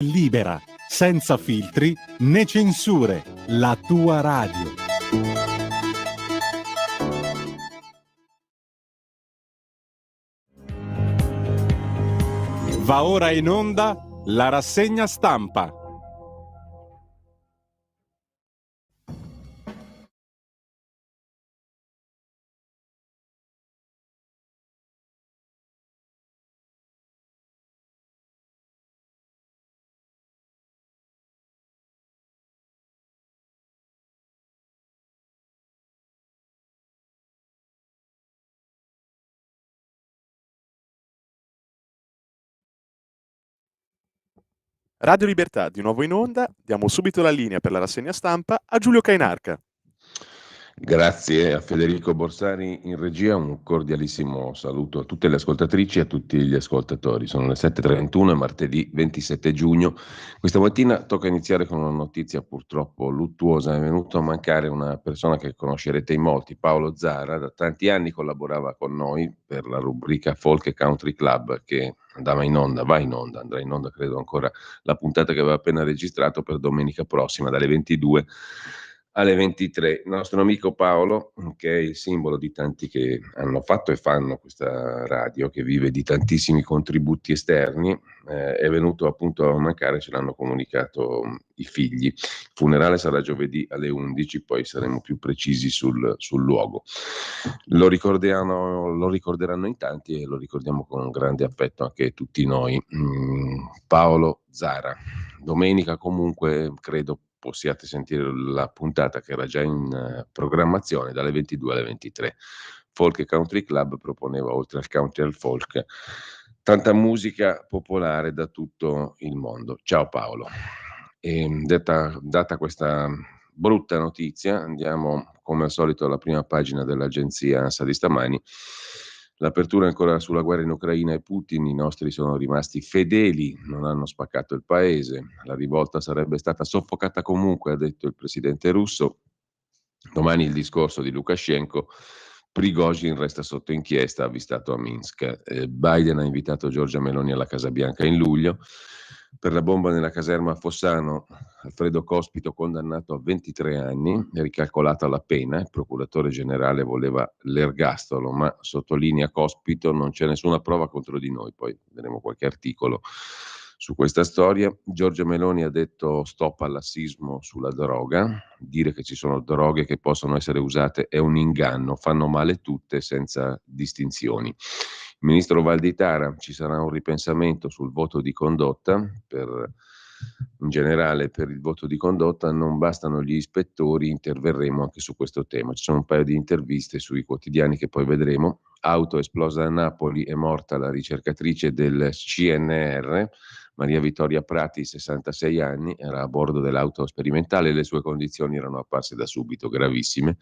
Libera, senza filtri né censure, la tua radio. Va ora in onda la rassegna stampa. Radio Libertà, di nuovo in onda, diamo subito la linea per la rassegna stampa a Giulio Cainarca. Grazie a Federico Borsari in regia, un cordialissimo saluto a tutte le ascoltatrici e a tutti gli ascoltatori. Sono le 7:31, è martedì 27 giugno. Questa mattina tocca iniziare con una notizia purtroppo luttuosa. È venuto a mancare una persona che conoscerete in molti, Paolo Zara. Da tanti anni collaborava con noi per la rubrica Folk e Country Club che andrà in onda credo ancora la puntata che aveva appena registrato per domenica prossima dalle 22 alle 23. Il nostro amico Paolo, che è il simbolo di tanti che hanno fatto e fanno questa radio, che vive di tantissimi contributi esterni, è venuto appunto a mancare, ce l'hanno comunicato i figli. Il funerale sarà giovedì alle 11, poi saremo più precisi sul luogo. Lo ricorderanno in tanti e lo ricordiamo con grande affetto anche tutti noi. Paolo Zara. Domenica comunque credo possiate sentire la puntata che era già in programmazione dalle 22 alle 23. Folk e Country Club proponeva, oltre al country e al folk, tanta musica popolare da tutto il mondo. Ciao Paolo. E data questa brutta notizia, andiamo come al solito alla prima pagina dell'agenzia ANSA di stamani. L'apertura è ancora sulla guerra in Ucraina e Putin, i nostri sono rimasti fedeli, non hanno spaccato il paese, la rivolta sarebbe stata soffocata comunque, ha detto il presidente russo. Domani il discorso di Lukashenko, Prigozhin resta sotto inchiesta, avvistato a Minsk. Biden ha invitato Giorgia Meloni alla Casa Bianca in luglio. Per la bomba nella caserma a Fossano, Alfredo Cospito condannato a 23 anni, ricalcolata la pena, il procuratore generale voleva l'ergastolo, ma sottolinea Cospito non c'è nessuna prova contro di noi, poi vedremo qualche articolo su questa storia. Giorgia Meloni ha detto stop al lassismo sulla droga, dire che ci sono droghe che possono essere usate è un inganno, fanno male tutte senza distinzioni. Il ministro Valditara, ci sarà un ripensamento sul voto di condotta, in generale per il voto di condotta non bastano gli ispettori, interverremo anche su questo tema. Ci sono un paio di interviste sui quotidiani che poi vedremo. Auto esplosa a Napoli, è morta la ricercatrice del CNR, Maria Vittoria Prati, 66 anni, era a bordo dell'auto sperimentale, le sue condizioni erano apparse da subito gravissime.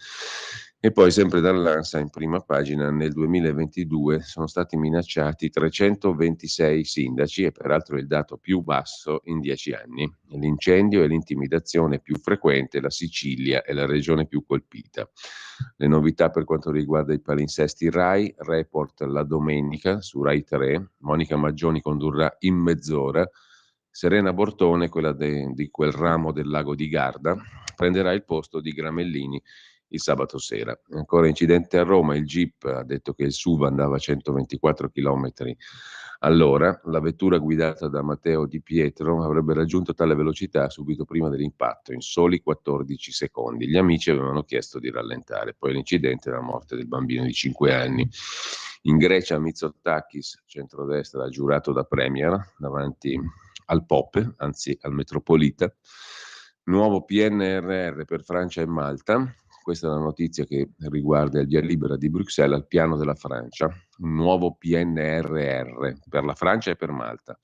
E poi sempre dall'ANSA in prima pagina, nel 2022 sono stati minacciati 326 sindaci e peraltro il dato più basso in 10 anni. L'incendio e l'intimidazione più frequente, la Sicilia è la regione più colpita. Le novità per quanto riguarda i palinsesti Rai, report la domenica su Rai 3, Monica Maggioni condurrà in mezz'ora, Serena Bortone, quella di quel ramo del lago di Garda, prenderà il posto di Gramellini il sabato sera. Ancora incidente a Roma, il Jeep ha detto che il SUV andava a 124 km all'ora, la vettura guidata da Matteo Di Pietro avrebbe raggiunto tale velocità subito prima dell'impatto, in soli 14 secondi. Gli amici avevano chiesto di rallentare, poi l'incidente e la morte del bambino di 5 anni. In Grecia Mitsotakis, centrodestra, giurato da premier davanti al Pope, anzi al Metropolita. Nuovo PNRR per Francia e Malta. Questa è la notizia che riguarda il via libera di Bruxelles al piano della Francia. Un nuovo PNRR per la Francia e per Malta.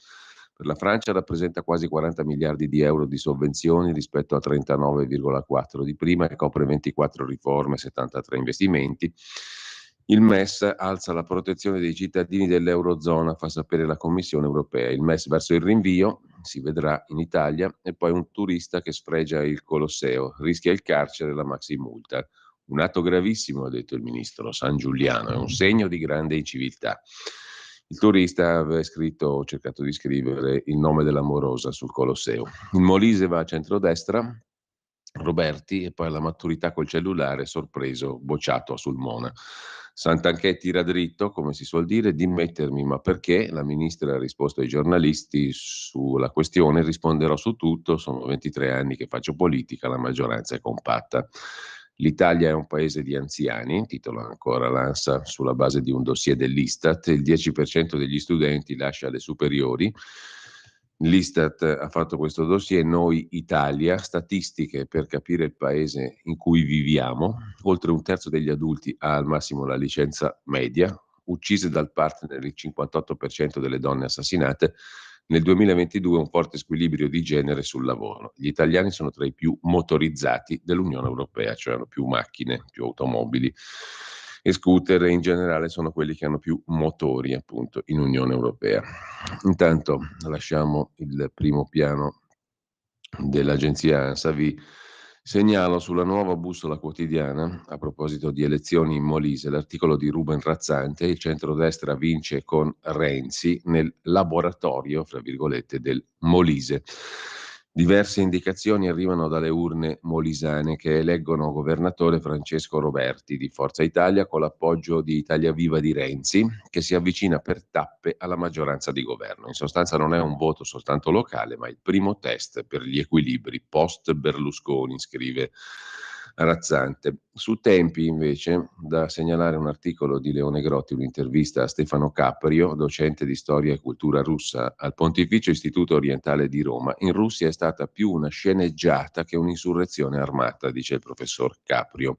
Per la Francia rappresenta quasi 40 miliardi di euro di sovvenzioni rispetto a 39,4 di prima e copre 24 riforme, 73 investimenti. Il MES alza la protezione dei cittadini dell'Eurozona, fa sapere la Commissione europea. Il MES verso il rinvio, si vedrà in Italia, e poi un turista che sfregia il Colosseo, rischia il carcere e la maximulta. Un atto gravissimo, ha detto il ministro San Giuliano, è un segno di grande inciviltà. Il turista aveva cercato di scrivere il nome dell'amorosa sul Colosseo. Il Molise va a centrodestra, Roberti, e poi alla maturità col cellulare, sorpreso, bocciato a Sulmona. Santanchè tira dritto, come si suol dire, dimettermi, ma perché? La ministra ha risposto ai giornalisti sulla questione, risponderò su tutto, sono 23 anni che faccio politica, la maggioranza è compatta. L'Italia è un paese di anziani, titola ancora l'ANSA sulla base di un dossier dell'Istat, il 10% degli studenti lascia le superiori. L'Istat ha fatto questo dossier, Noi Italia, statistiche per capire il paese in cui viviamo. Oltre un terzo degli adulti ha al massimo la licenza media, uccise dal partner il 58% delle donne assassinate. Nel 2022 un forte squilibrio di genere sul lavoro. Gli italiani sono tra i più motorizzati dell'Unione Europea, cioè hanno più macchine, più automobili e scooter, e in generale sono quelli che hanno più motori, appunto, in Unione Europea. Intanto lasciamo il primo piano dell'agenzia ANSA, vi segnalo sulla nuova bussola quotidiana, a proposito di elezioni in Molise, l'articolo di Ruben Razzante: il centrodestra vince con Renzi nel laboratorio, fra virgolette, del Molise. Diverse indicazioni arrivano dalle urne molisane, che eleggono governatore Francesco Roberti di Forza Italia con l'appoggio di Italia Viva di Renzi, che si avvicina per tappe alla maggioranza di governo. In sostanza non è un voto soltanto locale, ma il primo test per gli equilibri post Berlusconi, scrive Razzante. Su Tempi, invece, da segnalare un articolo di Leone Grotti, un'intervista a Stefano Caprio, docente di storia e cultura russa al Pontificio Istituto Orientale di Roma. In Russia è stata più una sceneggiata che un'insurrezione armata, dice il professor Caprio.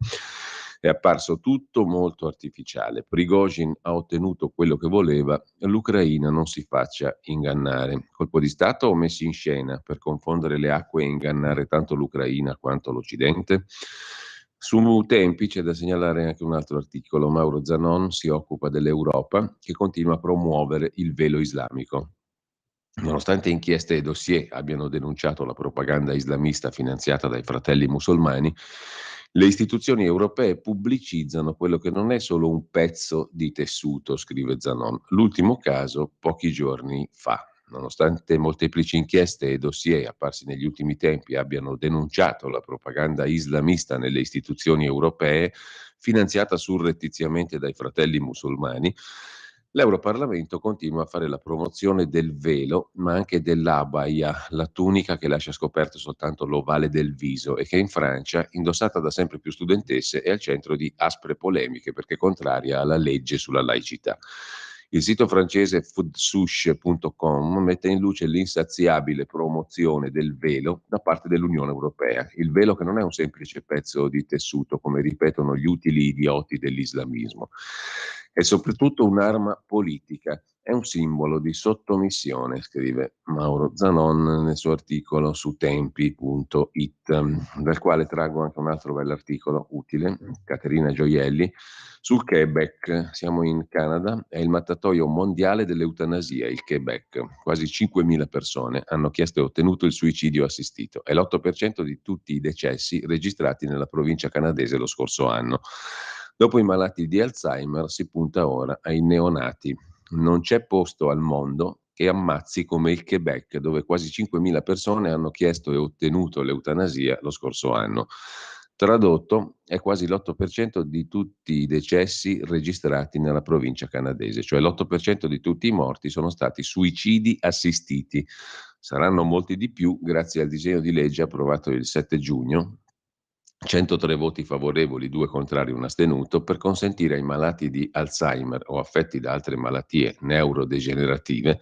È apparso tutto molto artificiale. Prigozhin ha ottenuto quello che voleva, l'Ucraina non si faccia ingannare. Colpo di Stato o messi in scena per confondere le acque e ingannare tanto l'Ucraina quanto l'Occidente? Su Tempi c'è da segnalare anche un altro articolo. Mauro Zanon si occupa dell'Europa, che continua a promuovere il velo islamico. Nonostante inchieste e dossier abbiano denunciato la propaganda islamista finanziata dai Fratelli Musulmani, le istituzioni europee pubblicizzano quello che non è solo un pezzo di tessuto, scrive Zanon. L'ultimo caso pochi giorni fa. Nonostante molteplici inchieste e dossier apparsi negli ultimi tempi abbiano denunciato la propaganda islamista nelle istituzioni europee, finanziata surrettiziamente dai Fratelli Musulmani, l'Europarlamento continua a fare la promozione del velo, ma anche dell'abaya, la tunica che lascia scoperto soltanto l'ovale del viso e che in Francia, indossata da sempre più studentesse, è al centro di aspre polemiche perché contraria alla legge sulla laicità. Il sito francese foodsush.com mette in luce l'insaziabile promozione del velo da parte dell'Unione Europea. Il velo che non è un semplice pezzo di tessuto, come ripetono gli utili idioti dell'islamismo, è soprattutto un'arma politica, è un simbolo di sottomissione, scrive Mauro Zanon nel suo articolo su tempi.it, dal quale traggo anche un altro bell'articolo utile, Caterina Gioielli, sul Quebec. Siamo in Canada, è il mattatoio mondiale dell'eutanasia, il Quebec. Quasi 5.000 persone hanno chiesto e ottenuto il suicidio assistito. È l'8% di tutti i decessi registrati nella provincia canadese lo scorso anno. Dopo i malati di Alzheimer si punta ora ai neonati. Non c'è posto al mondo che ammazzi come il Quebec, dove quasi 5.000 persone hanno chiesto e ottenuto l'eutanasia lo scorso anno. Tradotto, è quasi l'8% di tutti i decessi registrati nella provincia canadese, cioè l'8% di tutti i morti sono stati suicidi assistiti. Saranno molti di più grazie al disegno di legge approvato il 7 giugno, 103 voti favorevoli, 2 contrari, 1 astenuto, per consentire ai malati di Alzheimer o affetti da altre malattie neurodegenerative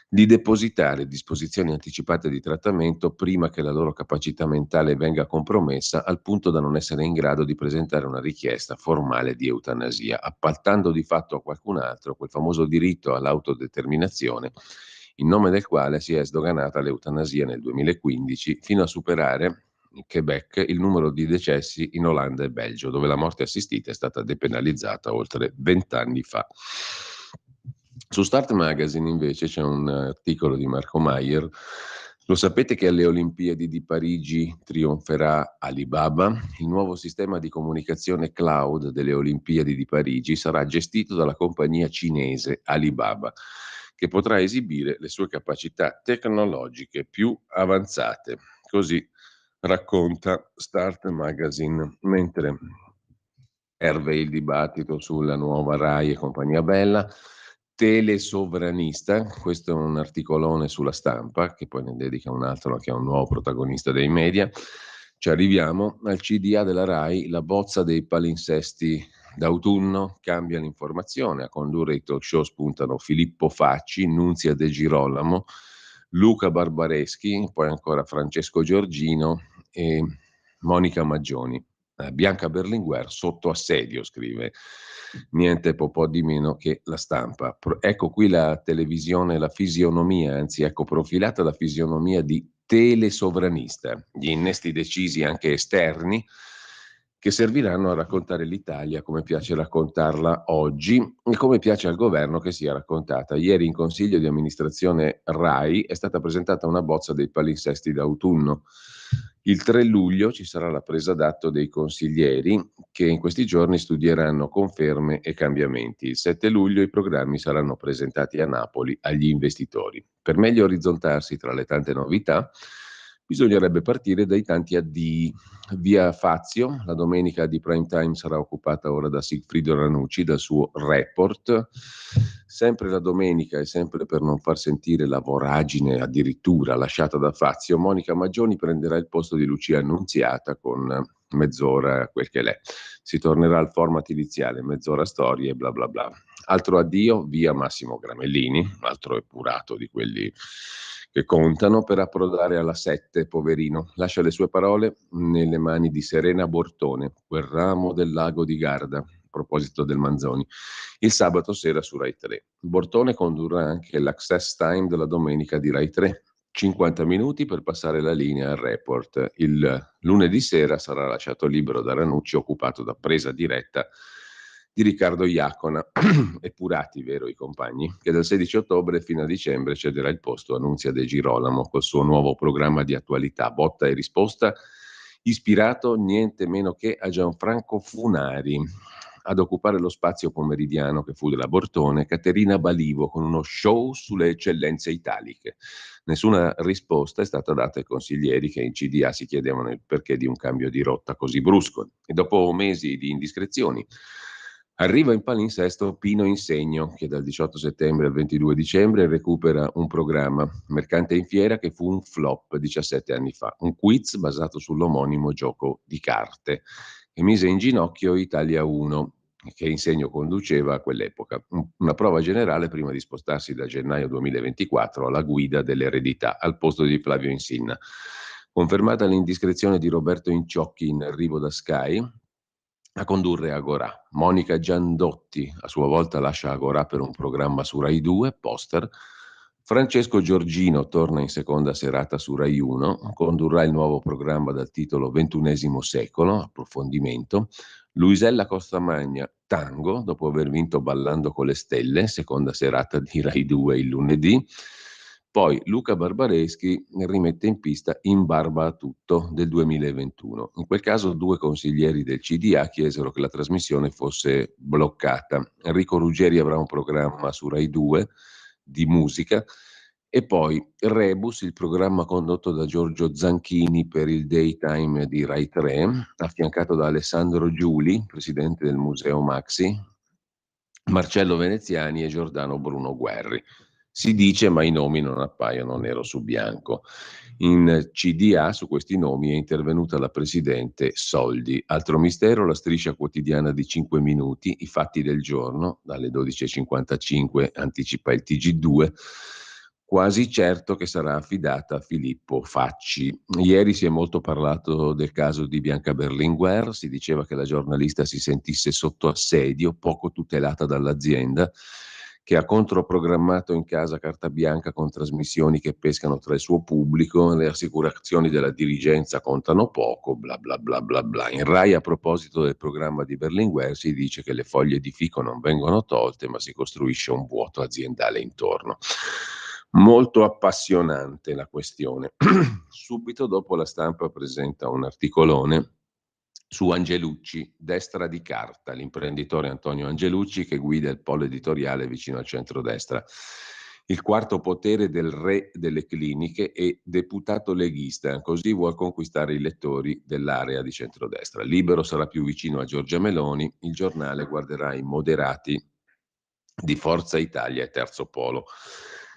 di depositare disposizioni anticipate di trattamento prima che la loro capacità mentale venga compromessa al punto da non essere in grado di presentare una richiesta formale di eutanasia, appaltando di fatto a qualcun altro quel famoso diritto all'autodeterminazione in nome del quale si è sdoganata l'eutanasia nel 2015 fino a superare in Quebec il numero di decessi in Olanda e Belgio, dove la morte assistita è stata depenalizzata oltre 20 anni fa. Su Start Magazine invece c'è un articolo di Marco Maier Lo sapete che alle Olimpiadi di Parigi trionferà Alibaba? Il nuovo sistema di comunicazione cloud delle Olimpiadi di Parigi sarà gestito dalla compagnia cinese Alibaba, che potrà esibire le sue capacità tecnologiche più avanzate. Così racconta Start Magazine, mentre erve il dibattito sulla nuova Rai e compagnia bella. Telesovranista, questo è un articolone sulla Stampa, che poi ne dedica un altro che è un nuovo protagonista dei media. Ci arriviamo al CDA della Rai, la bozza dei palinsesti d'autunno cambia l'informazione. A condurre i talk show spuntano Filippo Facci, Nunzia De Girolamo, Luca Barbareschi, poi ancora Francesco Giorgino e Monica Maggioni. Bianca Berlinguer sotto assedio, scrive niente po' di meno che la Stampa. Ecco qui la televisione, la fisionomia, anzi ecco profilata la fisionomia di telesovranista, gli innesti decisi anche esterni che serviranno a raccontare l'Italia come piace raccontarla oggi e come piace al governo che sia raccontata. Ieri in consiglio di amministrazione RAI è stata presentata una bozza dei palinsesti d'autunno. Il 3 luglio ci sarà la presa d'atto dei consiglieri che in questi giorni studieranno conferme e cambiamenti. Il 7 luglio i programmi saranno presentati a Napoli agli investitori. Per meglio orizzontarsi tra le tante novità, bisognerebbe partire dai tanti addii. Via Fazio, la domenica di prime time sarà occupata ora da Sigfrido Ranucci, dal suo report. Sempre la domenica e sempre per non far sentire la voragine addirittura lasciata da Fazio, Monica Maggioni prenderà il posto di Lucia Annunziata con mezz'ora quel che l'è. Si tornerà al format iniziale, mezz'ora storie e bla bla bla. Altro addio, via Massimo Gramellini, altro epurato di quelli che contano, per approdare alla 7, poverino. Lascia le sue parole nelle mani di Serena Bortone, quel ramo del lago di Garda, a proposito del Manzoni, il sabato sera su Rai 3. Bortone condurrà anche l'Access Time della domenica di Rai 3. 50 minuti per passare la linea al report. Il lunedì sera sarà lasciato libero da Ranucci, occupato da presa diretta di Riccardo Iacona. Epurati, vero, i compagni? Che dal 16 ottobre fino a dicembre cederà il posto a Nunzia De Girolamo col suo nuovo programma di attualità, botta e risposta, ispirato niente meno che a Gianfranco Funari. Ad occupare lo spazio pomeridiano che fu della Bortone, Caterina Balivo con uno show sulle eccellenze italiche. Nessuna risposta è stata data ai consiglieri che in CDA si chiedevano il perché di un cambio di rotta così brusco. E dopo mesi di indiscrezioni arriva in palinsesto Pino Insegno, che dal 18 settembre al 22 dicembre recupera un programma, Mercante in Fiera, che fu un flop 17 anni fa, un quiz basato sull'omonimo gioco di carte, che mise in ginocchio Italia 1, che Insegno conduceva a quell'epoca. Una prova generale prima di spostarsi da gennaio 2024 alla guida dell'eredità, al posto di Flavio Insinna. Confermata l'indiscrezione di Roberto Inciocchi in arrivo da Sky, a condurre Agorà. Monica Giandotti a sua volta lascia Agorà per un programma su Rai 2, Poster. Francesco Giorgino torna in seconda serata su Rai 1, condurrà il nuovo programma dal titolo XXI secolo, approfondimento. Luisella Costamagna, Tango, dopo aver vinto Ballando con le Stelle, seconda serata di Rai 2 il lunedì. Poi Luca Barbareschi rimette in pista In barba a tutto del 2021. In quel caso 2 consiglieri del CDA chiesero che la trasmissione fosse bloccata. Enrico Ruggeri avrà un programma su Rai 2 di musica e poi Rebus, il programma condotto da Giorgio Zanchini per il daytime di Rai 3, affiancato da Alessandro Giuli, presidente del Museo Maxi, Marcello Veneziani e Giordano Bruno Guerri. Si dice, ma i nomi non appaiono nero su bianco. In CDA su questi nomi è intervenuta la presidente Soldi. Altro mistero, la striscia quotidiana di 5 minuti, i fatti del giorno, dalle 12.55 anticipa il TG2, quasi certo che sarà affidata a Filippo Facci. Ieri si è molto parlato del caso di Bianca Berlinguer, si diceva che la giornalista si sentisse sotto assedio, poco tutelata dall'azienda, che ha controprogrammato in casa carta bianca con trasmissioni che pescano tra il suo pubblico, le assicurazioni della dirigenza contano poco, bla bla bla bla bla. In Rai, a proposito del programma di Berlinguer, si dice che le foglie di fico non vengono tolte, ma si costruisce un vuoto aziendale intorno. Molto appassionante la questione. Subito dopo la Stampa presenta un articolone su Angelucci, destra di carta, l'imprenditore Antonio Angelucci che guida il polo editoriale vicino al centrodestra. Il quarto potere del re delle cliniche e deputato leghista, così vuol conquistare i lettori dell'area di centrodestra. Libero sarà più vicino a Giorgia Meloni, il giornale guarderà i moderati di Forza Italia e Terzo Polo.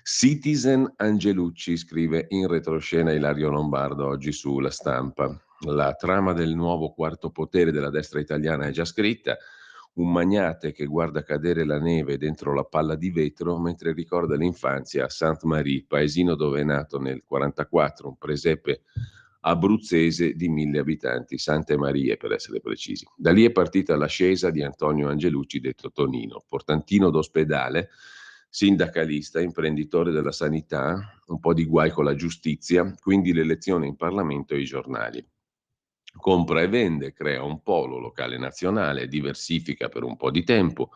Citizen Angelucci, scrive in retroscena Ilario Lombardo oggi sulla Stampa. La trama del nuovo quarto potere della destra italiana è già scritta. Un magnate che guarda cadere la neve dentro la palla di vetro mentre ricorda l'infanzia a Sainte-Marie, paesino dove è nato nel 1944, un presepe abruzzese di 1000 abitanti, Sante Marie per essere precisi. Da lì è partita l'ascesa di Antonio Angelucci, detto Tonino, portantino d'ospedale, sindacalista, imprenditore della sanità, un po' di guai con la giustizia, quindi l'elezione in Parlamento e i giornali. Compra e vende, crea un polo locale nazionale, diversifica per un po' di tempo,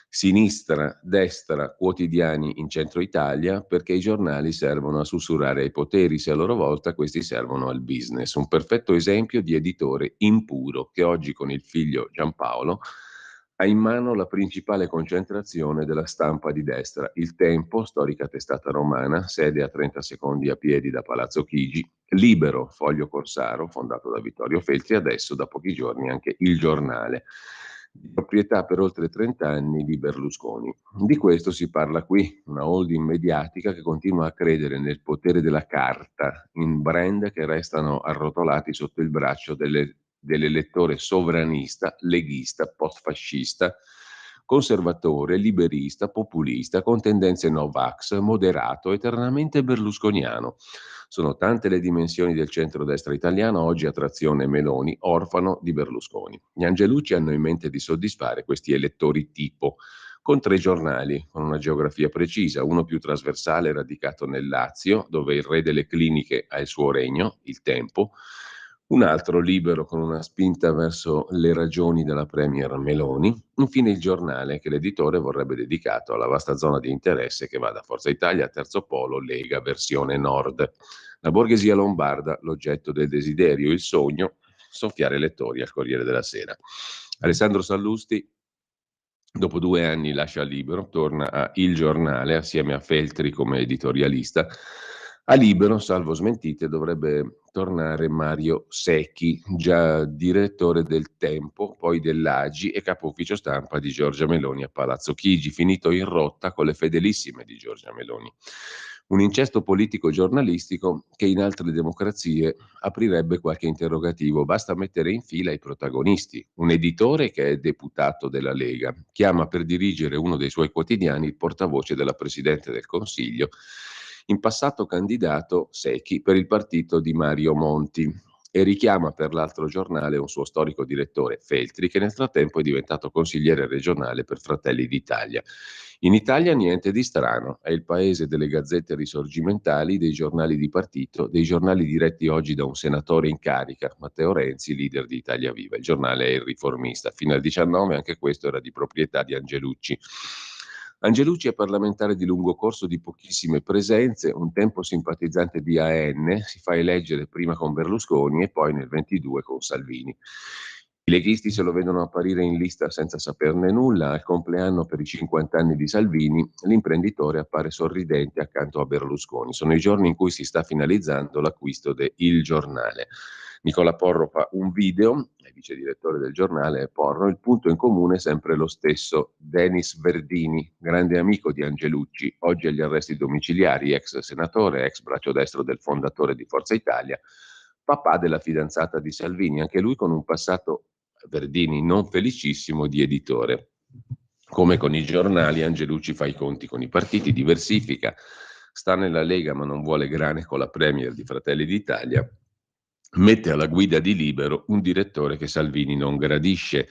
sinistra, destra, quotidiani in centro Italia, perché i giornali servono a sussurrare ai poteri, se a loro volta questi servono al business. Un perfetto esempio di editore impuro che oggi con il figlio Giampaolo ha in mano la principale concentrazione della stampa di destra, Il Tempo, storica testata romana, sede a 30 secondi a piedi da Palazzo Chigi, Libero, foglio corsaro, fondato da Vittorio Feltri, adesso da pochi giorni anche Il Giornale, di proprietà per oltre 30 anni di Berlusconi. Di questo si parla qui, una holding mediatica che continua a credere nel potere della carta, in brand che restano arrotolati sotto il braccio dell'elettore sovranista, leghista, postfascista, conservatore, liberista, populista, con tendenze no-vax, moderato, eternamente berlusconiano. Sono tante le dimensioni del centrodestra italiano, oggi a trazione Meloni, orfano di Berlusconi. Gli Angelucci hanno in mente di soddisfare questi elettori tipo, con 3 giornali, con una geografia precisa, uno più trasversale radicato nel Lazio, dove il re delle cliniche ha il suo regno, Il Tempo, un altro libero con una spinta verso le ragioni della Premier Meloni, infine il giornale che l'editore vorrebbe dedicato alla vasta zona di interesse che va da Forza Italia a Terzo Polo, Lega, versione nord. La borghesia lombarda, l'oggetto del desiderio, il sogno, soffiare lettori al Corriere della Sera. Alessandro Sallusti, dopo 2 anni lascia Libero, torna a Il Giornale assieme a Feltri come editorialista. A Libero, salvo smentite, dovrebbe tornare Mario Secchi, già direttore del Tempo, poi dell'Agi e capo ufficio stampa di Giorgia Meloni a Palazzo Chigi, finito in rotta con le fedelissime di Giorgia Meloni. Un incesto politico-giornalistico che in altre democrazie aprirebbe qualche interrogativo. Basta mettere in fila i protagonisti. Un editore che è deputato della Lega, chiama per dirigere uno dei suoi quotidiani il portavoce della Presidente del Consiglio, in passato candidato Secchi per il partito di Mario Monti, e richiama per l'altro giornale un suo storico direttore, Feltri, che nel frattempo è diventato consigliere regionale per Fratelli d'Italia. In Italia niente di strano, è il paese delle gazzette risorgimentali, dei giornali di partito, dei giornali diretti oggi da un senatore in carica, Matteo Renzi, leader di Italia Viva. Il giornale è Il Riformista. Fino al 19 anche questo era di proprietà di Angelucci. Angelucci è parlamentare di lungo corso di pochissime presenze, un tempo simpatizzante di AN, si fa eleggere prima con Berlusconi e poi nel 22 con Salvini. I leghisti se lo vedono apparire in lista senza saperne nulla. Al compleanno per i 50 anni di Salvini, l'imprenditore appare sorridente accanto a Berlusconi. Sono i giorni in cui si sta finalizzando l'acquisto de Il Giornale. Nicola Porro fa un video, è vice direttore del giornale Porro, il punto in comune è sempre lo stesso. Denis Verdini, grande amico di Angelucci, oggi agli arresti domiciliari, ex senatore, ex braccio destro del fondatore di Forza Italia, papà della fidanzata di Salvini, anche lui con un passato, Verdini, non felicissimo di editore. Come con i giornali, Angelucci fa i conti con i partiti, diversifica, sta nella Lega ma non vuole grane con la Premier di Fratelli d'Italia, mette alla guida di Libero un direttore che Salvini non gradisce.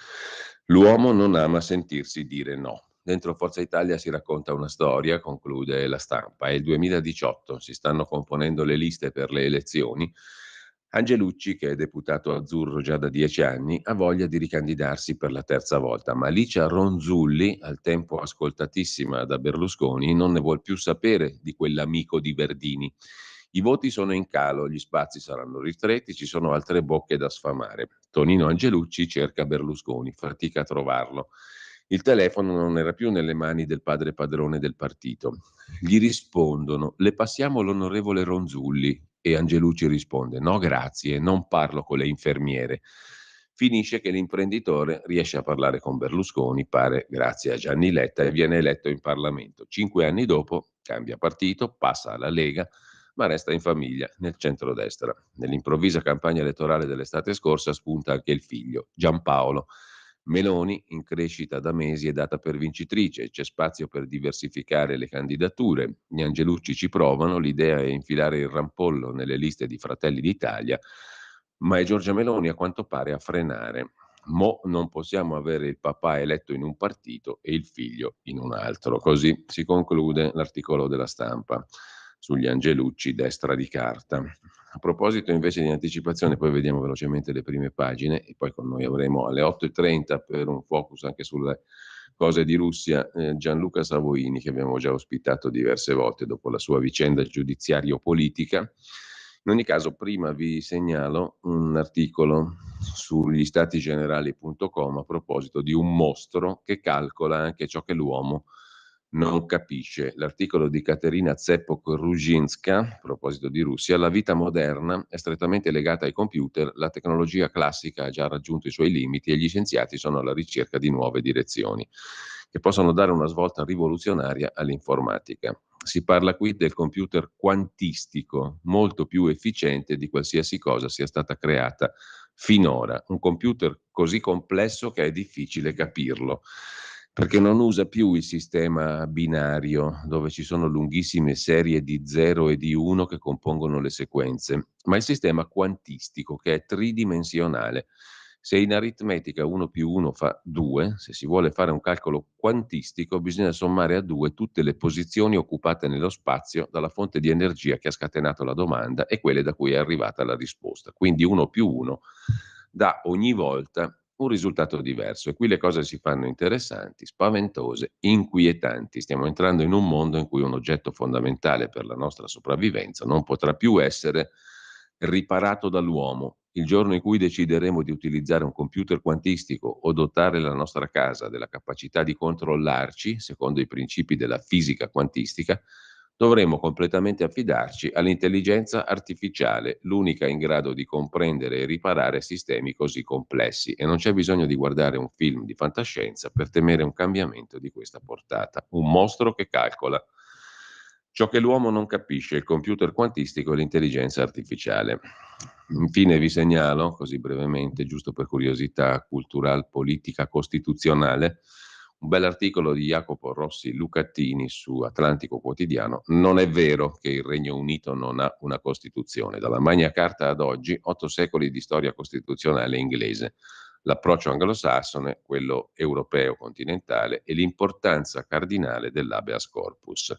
L'uomo non ama sentirsi dire no. Dentro Forza Italia si racconta una storia, conclude la Stampa. È il 2018, si stanno componendo le liste per le elezioni. Angelucci, che è deputato azzurro già da 10 anni, ha voglia di ricandidarsi per la terza volta, ma Licia Ronzulli, al tempo ascoltatissima da Berlusconi, non ne vuol più sapere di quell'amico di Verdini. I voti sono in calo, gli spazi saranno ristretti, ci sono altre bocche da sfamare. Tonino Angelucci cerca Berlusconi, fatica a trovarlo. Il telefono non era più nelle mani del padre padrone del partito. Gli rispondono: le passiamo l'onorevole Ronzulli. E Angelucci risponde: no grazie, non parlo con le infermiere. Finisce che l'imprenditore riesce a parlare con Berlusconi, pare grazie a Gianni Letta, e viene eletto in Parlamento. 5 anni dopo cambia partito, passa alla Lega, ma resta in famiglia nel centrodestra. Nell'improvvisa campagna elettorale dell'estate scorsa spunta anche il figlio, Giampaolo. Meloni, in crescita da mesi, è data per vincitrice, c'è spazio per diversificare le candidature. Gli Angelucci ci provano, l'idea è infilare il rampollo nelle liste di Fratelli d'Italia, ma è Giorgia Meloni a quanto pare a frenare. Mo non possiamo avere il papà eletto in un partito e il figlio in un altro. Così si conclude l'articolo della Stampa sugli Angelucci, destra di carta. A proposito invece di anticipazione, poi vediamo velocemente le prime pagine e poi con noi avremo alle 8:30 per un focus anche sulle cose di Russia Gianluca Savoini, che abbiamo già ospitato diverse volte dopo la sua vicenda giudiziario-politica. In ogni caso, prima vi segnalo un articolo sugli statigenerali.com a proposito di un mostro che calcola anche ciò che l'uomo non capisce. L'articolo di Katerina Tsepok-Ruzhinska, a proposito di Russia: la vita moderna è strettamente legata ai computer, la tecnologia classica ha già raggiunto i suoi limiti e gli scienziati sono alla ricerca di nuove direzioni che possono dare una svolta rivoluzionaria all'informatica. Si parla qui del computer quantistico, molto più efficiente di qualsiasi cosa sia stata creata finora. Un computer così complesso che è difficile capirlo, perché non usa più il sistema binario, dove ci sono lunghissime serie di 0 e di 1 che compongono le sequenze, ma il sistema quantistico, che è tridimensionale. Se in aritmetica 1 più 1 fa 2, se si vuole fare un calcolo quantistico bisogna sommare a 2 tutte le posizioni occupate nello spazio dalla fonte di energia che ha scatenato la domanda e quelle da cui è arrivata la risposta. Quindi 1 più 1 dà ogni volta un risultato diverso e qui le cose si fanno interessanti, spaventose, inquietanti. Stiamo entrando in un mondo in cui un oggetto fondamentale per la nostra sopravvivenza non potrà più essere riparato dall'uomo. Il giorno in cui decideremo di utilizzare un computer quantistico o dotare la nostra casa della capacità di controllarci, secondo i principi della fisica quantistica, dovremo completamente affidarci all'intelligenza artificiale, l'unica in grado di comprendere e riparare sistemi così complessi. E non c'è bisogno di guardare un film di fantascienza per temere un cambiamento di questa portata. Un mostro che calcola ciò che l'uomo non capisce, il computer quantistico e l'intelligenza artificiale. Infine vi segnalo, così brevemente, giusto per curiosità culturale, politica, costituzionale, un bell'articolo di Jacopo Rossi Lucattini su Atlantico Quotidiano. Non è vero che il Regno Unito non ha una Costituzione. Dalla Magna Carta ad oggi, 8 secoli di storia costituzionale inglese. L'approccio anglosassone, quello europeo continentale e l'importanza cardinale dell'habeas corpus.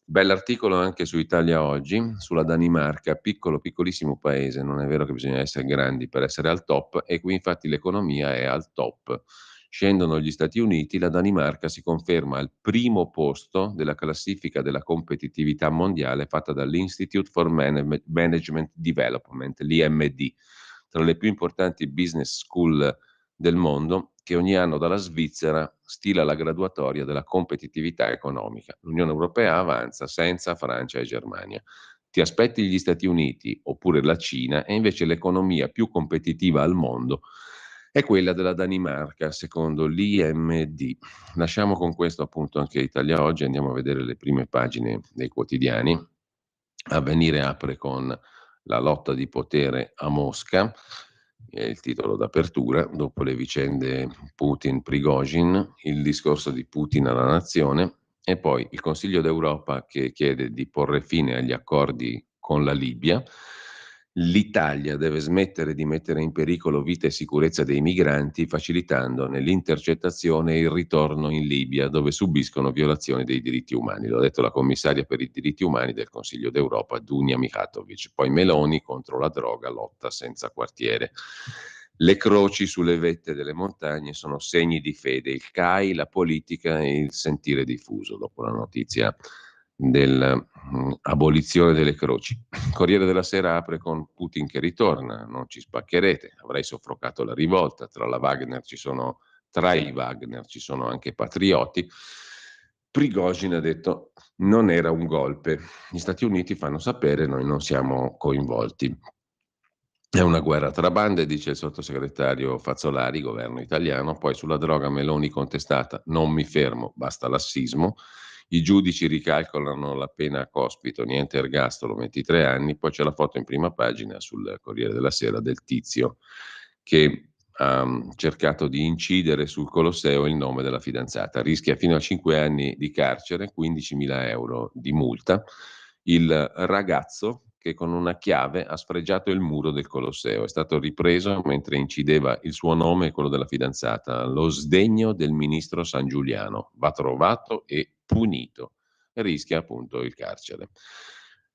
Bell'articolo anche su Italia Oggi, sulla Danimarca, piccolo, piccolissimo paese, non è vero che bisogna essere grandi per essere al top, e qui infatti l'economia è al top. Scendono gli Stati Uniti, la Danimarca si conferma al primo posto della classifica della competitività mondiale fatta dall'Institute for Management Development, l'IMD, tra le più importanti business school del mondo, che ogni anno dalla Svizzera stila la graduatoria della competitività economica. L'Unione Europea avanza senza Francia e Germania. Ti aspetti gli Stati Uniti oppure la Cina e invece l'economia più competitiva al mondo è quella della Danimarca, secondo l'IMD. Lasciamo con questo appunto anche Italia Oggi, andiamo a vedere le prime pagine dei quotidiani. Avvenire apre con la lotta di potere a Mosca, è il titolo d'apertura, dopo le vicende Putin-Prigozhin, il discorso di Putin alla nazione, e poi il Consiglio d'Europa che chiede di porre fine agli accordi con la Libia, L'Italia deve smettere di mettere in pericolo vita e sicurezza dei migranti, facilitandone l'intercettazione e il ritorno in Libia, dove subiscono violazioni dei diritti umani. L'ha detto la commissaria per i diritti umani del Consiglio d'Europa, Dunja Mihatovic. Poi Meloni contro la droga, lotta senza quartiere. Le croci sulle vette delle montagne sono segni di fede, il CAI, la politica e il sentire diffuso, dopo la notizia dell'abolizione delle croci. Corriere della Sera apre con Putin che ritorna, non ci spaccherete, avrei soffocato la rivolta, tra i Wagner ci sono anche patrioti. Prigozhin ha detto non era un golpe, gli Stati Uniti fanno sapere, noi non siamo coinvolti. È una guerra tra bande, dice il sottosegretario Fazzolari, governo italiano. Poi sulla droga Meloni contestata, non mi fermo, basta lassismo. I giudici ricalcolano la pena a Cospito, niente ergastolo, 23 anni. Poi c'è la foto in prima pagina sul Corriere della Sera del tizio che ha cercato di incidere sul Colosseo il nome della fidanzata. Rischia fino a 5 anni di carcere, 15.000 euro di multa. Il ragazzo che con una chiave ha sfregiato il muro del Colosseo. È stato ripreso mentre incideva il suo nome e quello della fidanzata. Lo sdegno del ministro San Giuliano. Va trovato e punito. E rischia appunto il carcere.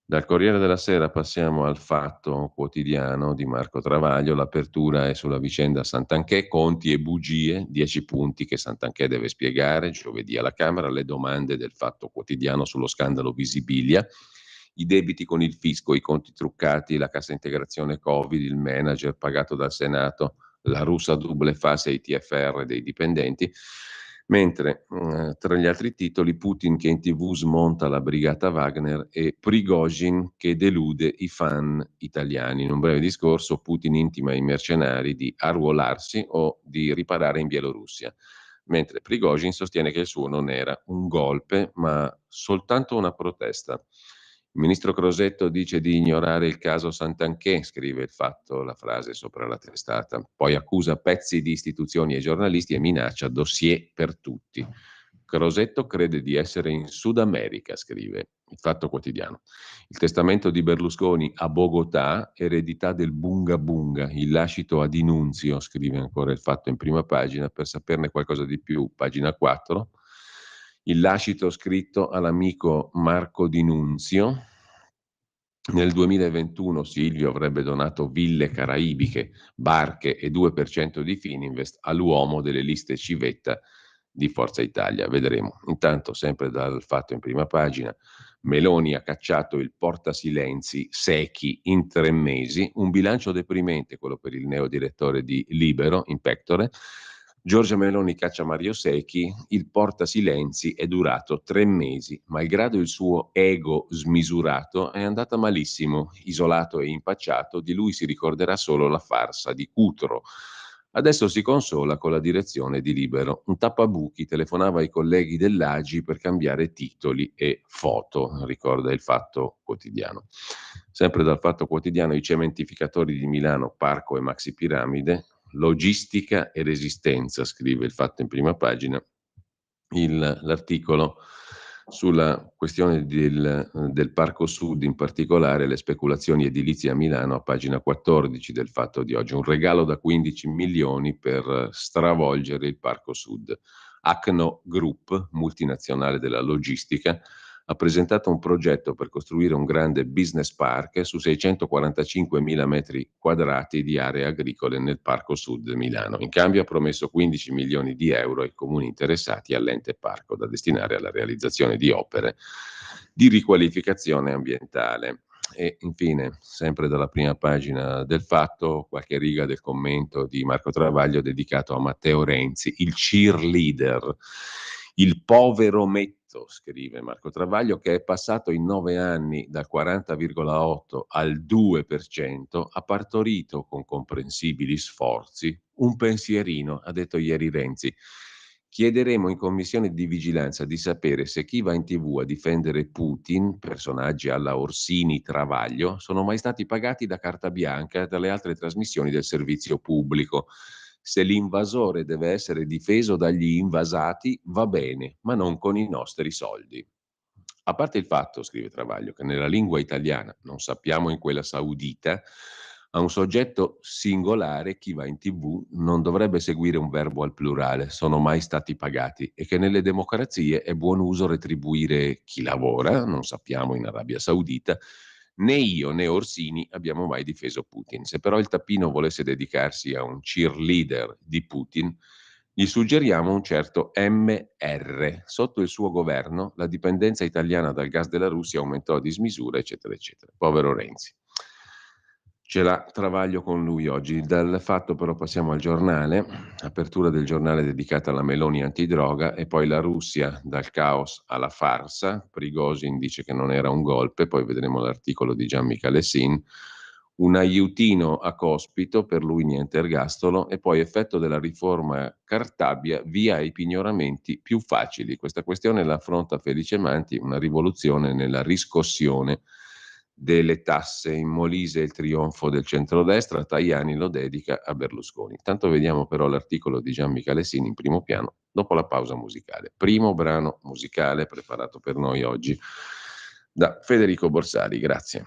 Dal Corriere della Sera passiamo al Fatto Quotidiano di Marco Travaglio. L'apertura è sulla vicenda Santanchè, conti e bugie, 10 punti che Santanchè deve spiegare giovedì alla Camera, le domande del Fatto Quotidiano sullo scandalo Visibilia, i debiti con il fisco, i conti truccati, la cassa integrazione Covid, il manager pagato dal Senato, la russa double face e i TFR dei dipendenti. Mentre tra gli altri titoli Putin che in TV smonta la brigata Wagner e Prigozhin che delude i fan italiani. In un breve discorso Putin intima ai mercenari di arruolarsi o di riparare in Bielorussia, mentre Prigozhin sostiene che il suo non era un golpe ma soltanto una protesta. Il ministro Crosetto dice di ignorare il caso Santanchè, scrive il Fatto la frase sopra la testata, poi accusa pezzi di istituzioni e giornalisti e minaccia dossier per tutti. Crosetto crede di essere in Sud America, scrive il Fatto Quotidiano. Il testamento di Berlusconi a Bogotà, eredità del Bunga Bunga, il lascito a Dinunzio, scrive ancora il Fatto in prima pagina, per saperne qualcosa di più, pagina 4. Il lascito scritto all'amico Marco Dinunzio. Nel 2021 Silvio avrebbe donato ville caraibiche, barche e 2% di Fininvest all'uomo delle liste civetta di Forza Italia. Vedremo. Intanto, sempre dal Fatto in prima pagina, Meloni ha cacciato il portasilenzi Secchi in 3 mesi, un bilancio deprimente quello per il neodirettore di Libero, in pectore. Giorgia Meloni caccia Mario Secchi, il portasilenzi è durato 3 mesi, malgrado il suo ego smisurato è andata malissimo, isolato e impacciato, di lui si ricorderà solo la farsa di Cutro. Adesso si consola con la direzione di Libero. Un tappabuchi telefonava ai colleghi dell'AGI per cambiare titoli e foto, ricorda il Fatto Quotidiano. Sempre dal Fatto Quotidiano, i cementificatori di Milano, Parco e Maxi Piramide, logistica e resistenza, scrive il Fatto in prima pagina. L'articolo sulla questione del Parco Sud, in particolare le speculazioni edilizie a Milano, a pagina 14 del Fatto di oggi. Un regalo da 15 milioni per stravolgere il Parco Sud. Acno Group, multinazionale della logistica, ha presentato un progetto per costruire un grande business park su 645.000 metri quadrati di aree agricole nel Parco Sud Milano. In cambio ha promesso 15 milioni di euro ai comuni interessati all'ente parco da destinare alla realizzazione di opere di riqualificazione ambientale. E infine, sempre dalla prima pagina del Fatto, qualche riga del commento di Marco Travaglio dedicato a Matteo Renzi, il cheerleader, il povero metto, scrive Marco Travaglio, che è passato in 9 anni dal 40,8 al 2%, ha partorito con comprensibili sforzi un pensierino, ha detto ieri Renzi. Chiederemo in commissione di vigilanza di sapere se chi va in TV a difendere Putin, personaggi alla Orsini Travaglio, sono mai stati pagati da carta bianca e dalle altre trasmissioni del servizio pubblico. Se l'invasore deve essere difeso dagli invasati, va bene, ma non con i nostri soldi. A parte il fatto, scrive Travaglio, che nella lingua italiana, non sappiamo in quella saudita, a un soggetto singolare, chi va in TV, non dovrebbe seguire un verbo al plurale, sono mai stati pagati, e che nelle democrazie è buon uso retribuire chi lavora, non sappiamo in Arabia Saudita, né io né Orsini abbiamo mai difeso Putin. Se però il tappino volesse dedicarsi a un cheerleader di Putin, gli suggeriamo un certo MR. Sotto il suo governo la dipendenza italiana dal gas della Russia aumentò a dismisura, eccetera, eccetera. Povero Renzi. Ce l'ha Travaglio con lui oggi. Dal Fatto però passiamo al giornale, apertura del giornale dedicata alla Meloni antidroga e poi la Russia dal caos alla farsa. Prigozhin dice che non era un golpe, poi vedremo l'articolo di Gian Michele Sin. Un aiutino a Cospito, per lui niente ergastolo, e poi effetto della riforma Cartabia, via ai pignoramenti più facili. Questa questione la affronta Felice Manti, una rivoluzione nella riscossione delle tasse. In Molise il trionfo del centrodestra, Tajani lo dedica a Berlusconi. Intanto vediamo però l'articolo di Gian Michele Sini in primo piano dopo la pausa musicale. Primo brano musicale preparato per noi oggi da Federico Borsari. Grazie.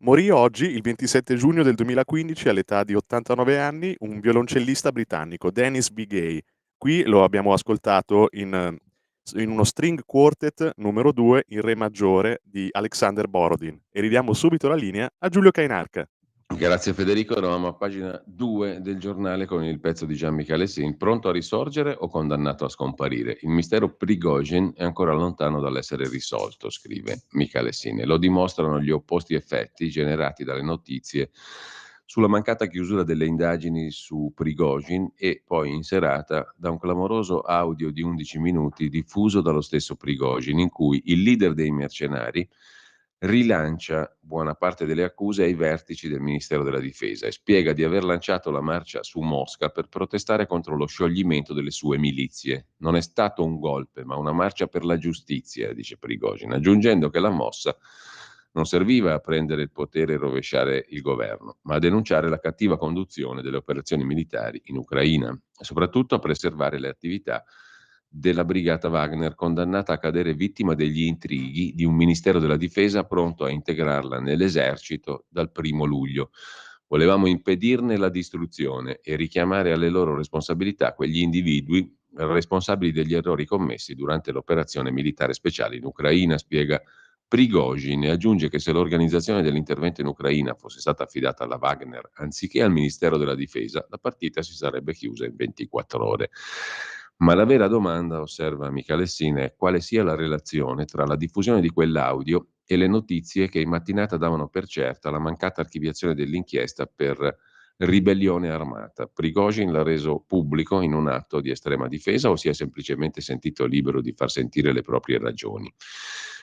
Morì oggi, il 27 giugno del 2015, all'età di 89 anni, un violoncellista britannico, Dennis B. Gay. Qui lo abbiamo ascoltato in uno string quartet numero 2 in re maggiore di Alexander Borodin. E ridiamo subito la linea a Giulio Cainarca. Grazie Federico, eravamo a pagina 2 del giornale con il pezzo di Gian Michele Sin, pronto a risorgere o condannato a scomparire? Il mistero Prigozhin è ancora lontano dall'essere risolto, scrive Michele Sin, e lo dimostrano gli opposti effetti generati dalle notizie sulla mancata chiusura delle indagini su Prigozhin e poi in serata da un clamoroso audio di 11 minuti diffuso dallo stesso Prigozhin in cui il leader dei mercenari rilancia buona parte delle accuse ai vertici del Ministero della Difesa e spiega di aver lanciato la marcia su Mosca per protestare contro lo scioglimento delle sue milizie. Non è stato un golpe, ma una marcia per la giustizia, dice Prigozhin, aggiungendo che la mossa non serviva a prendere il potere e rovesciare il governo, ma a denunciare la cattiva conduzione delle operazioni militari in Ucraina e soprattutto a preservare le attività della brigata Wagner, condannata a cadere vittima degli intrighi di un Ministero della Difesa pronto a integrarla nell'esercito dal 1° luglio. Volevamo impedirne la distruzione e richiamare alle loro responsabilità quegli individui responsabili degli errori commessi durante l'operazione militare speciale in Ucraina, spiega Prigozhin, e aggiunge che se l'organizzazione dell'intervento in Ucraina fosse stata affidata alla Wagner anziché al Ministero della Difesa, la partita si sarebbe chiusa in 24 ore. Ma la vera domanda, osserva Michele Sine, è quale sia la relazione tra la diffusione di quell'audio e le notizie che in mattinata davano per certa la mancata archiviazione dell'inchiesta per ribellione armata. Prigozhin l'ha reso pubblico in un atto di estrema difesa o si è semplicemente sentito libero di far sentire le proprie ragioni?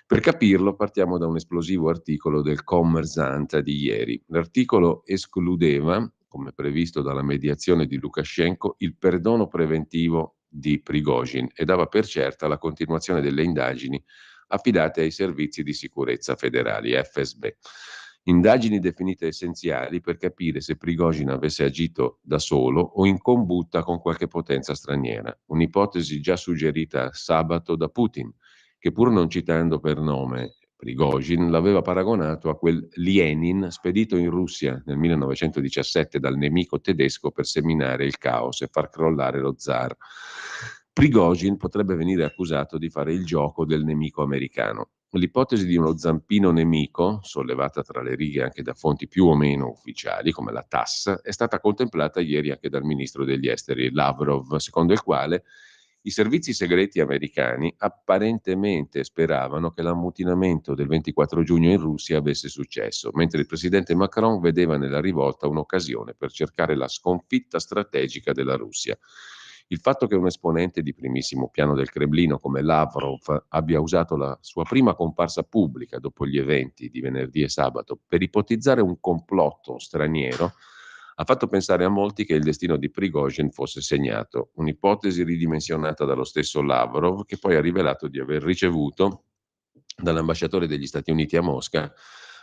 Per capirlo partiamo da un esplosivo articolo del Kommersant di ieri. L'articolo escludeva, come previsto dalla mediazione di Lukashenko, il perdono preventivo di Prigozhin e dava per certa la continuazione delle indagini affidate ai servizi di sicurezza federali, FSB. Indagini definite essenziali per capire se Prigozhin avesse agito da solo o in combutta con qualche potenza straniera, un'ipotesi già suggerita sabato da Putin, che pur non citando per nome Prigozhin, l'aveva paragonato a quel Lenin spedito in Russia nel 1917 dal nemico tedesco per seminare il caos e far crollare lo zar. Prigozhin potrebbe venire accusato di fare il gioco del nemico americano. L'ipotesi di uno zampino nemico, sollevata tra le righe anche da fonti più o meno ufficiali, come la TASS, è stata contemplata ieri anche dal ministro degli esteri Lavrov, secondo il quale i servizi segreti americani apparentemente speravano che l'ammutinamento del 24 giugno in Russia avesse successo, mentre il presidente Macron vedeva nella rivolta un'occasione per cercare la sconfitta strategica della Russia. Il fatto che un esponente di primissimo piano del Cremlino come Lavrov abbia usato la sua prima comparsa pubblica dopo gli eventi di venerdì e sabato per ipotizzare un complotto straniero ha fatto pensare a molti che il destino di Prigozhin fosse segnato, un'ipotesi ridimensionata dallo stesso Lavrov, che poi ha rivelato di aver ricevuto dall'ambasciatore degli Stati Uniti a Mosca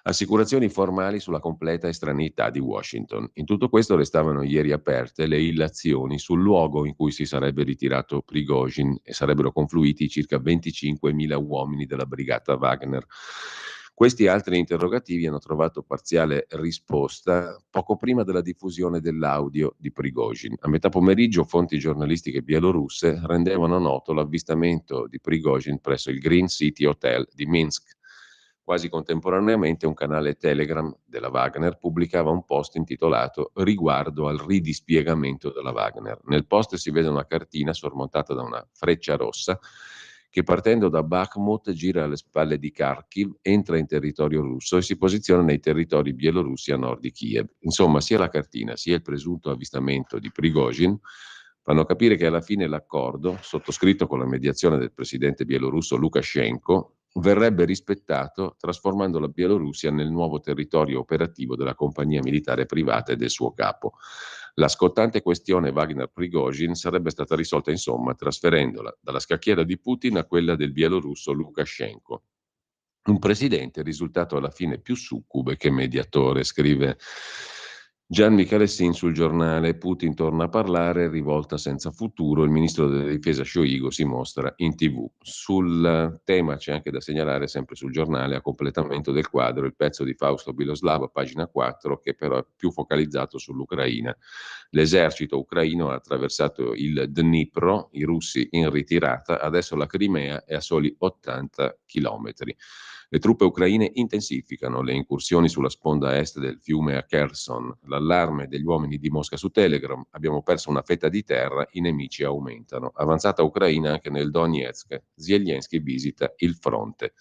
assicurazioni formali sulla completa estraneità di Washington. In tutto questo restavano ieri aperte le illazioni sul luogo in cui si sarebbe ritirato Prigozhin e sarebbero confluiti i circa 25.000 uomini della brigata Wagner. Questi altri interrogativi hanno trovato parziale risposta poco prima della diffusione dell'audio di Prigozhin. A metà pomeriggio fonti giornalistiche bielorusse rendevano noto l'avvistamento di Prigozhin presso il Green City Hotel di Minsk. Quasi contemporaneamente un canale Telegram della Wagner pubblicava un post intitolato "Riguardo al ridispiegamento della Wagner". Nel post si vede una cartina sormontata da una freccia rossa che partendo da Bakhmut gira alle spalle di Kharkiv, entra in territorio russo e si posiziona nei territori bielorussi a nord di Kiev. Insomma, sia la cartina sia il presunto avvistamento di Prigozhin fanno capire che alla fine l'accordo, sottoscritto con la mediazione del presidente bielorusso Lukashenko, verrebbe rispettato trasformando la Bielorussia nel nuovo territorio operativo della compagnia militare privata e del suo capo. La scottante questione Wagner-Prigozhin sarebbe stata risolta insomma trasferendola dalla scacchiera di Putin a quella del bielorusso Lukashenko. Un presidente risultato alla fine più succube che mediatore, scrive Gian Michalessin sul Giornale, Putin torna a parlare, rivolta senza futuro, il ministro della difesa Shoigu si mostra in TV. Sul tema c'è anche da segnalare, sempre sul Giornale, a completamento del quadro, il pezzo di Fausto Biloslava, pagina 4, che però è più focalizzato sull'Ucraina. L'esercito ucraino ha attraversato il Dnipro, i russi in ritirata, adesso la Crimea è a soli 80 chilometri. Le truppe ucraine intensificano le incursioni sulla sponda est del fiume a Kherson. L'allarme degli uomini di Mosca su Telegram: abbiamo perso una fetta di terra, i nemici aumentano. Avanzata ucraina anche nel Donetsk. Zelensky visita il fronte.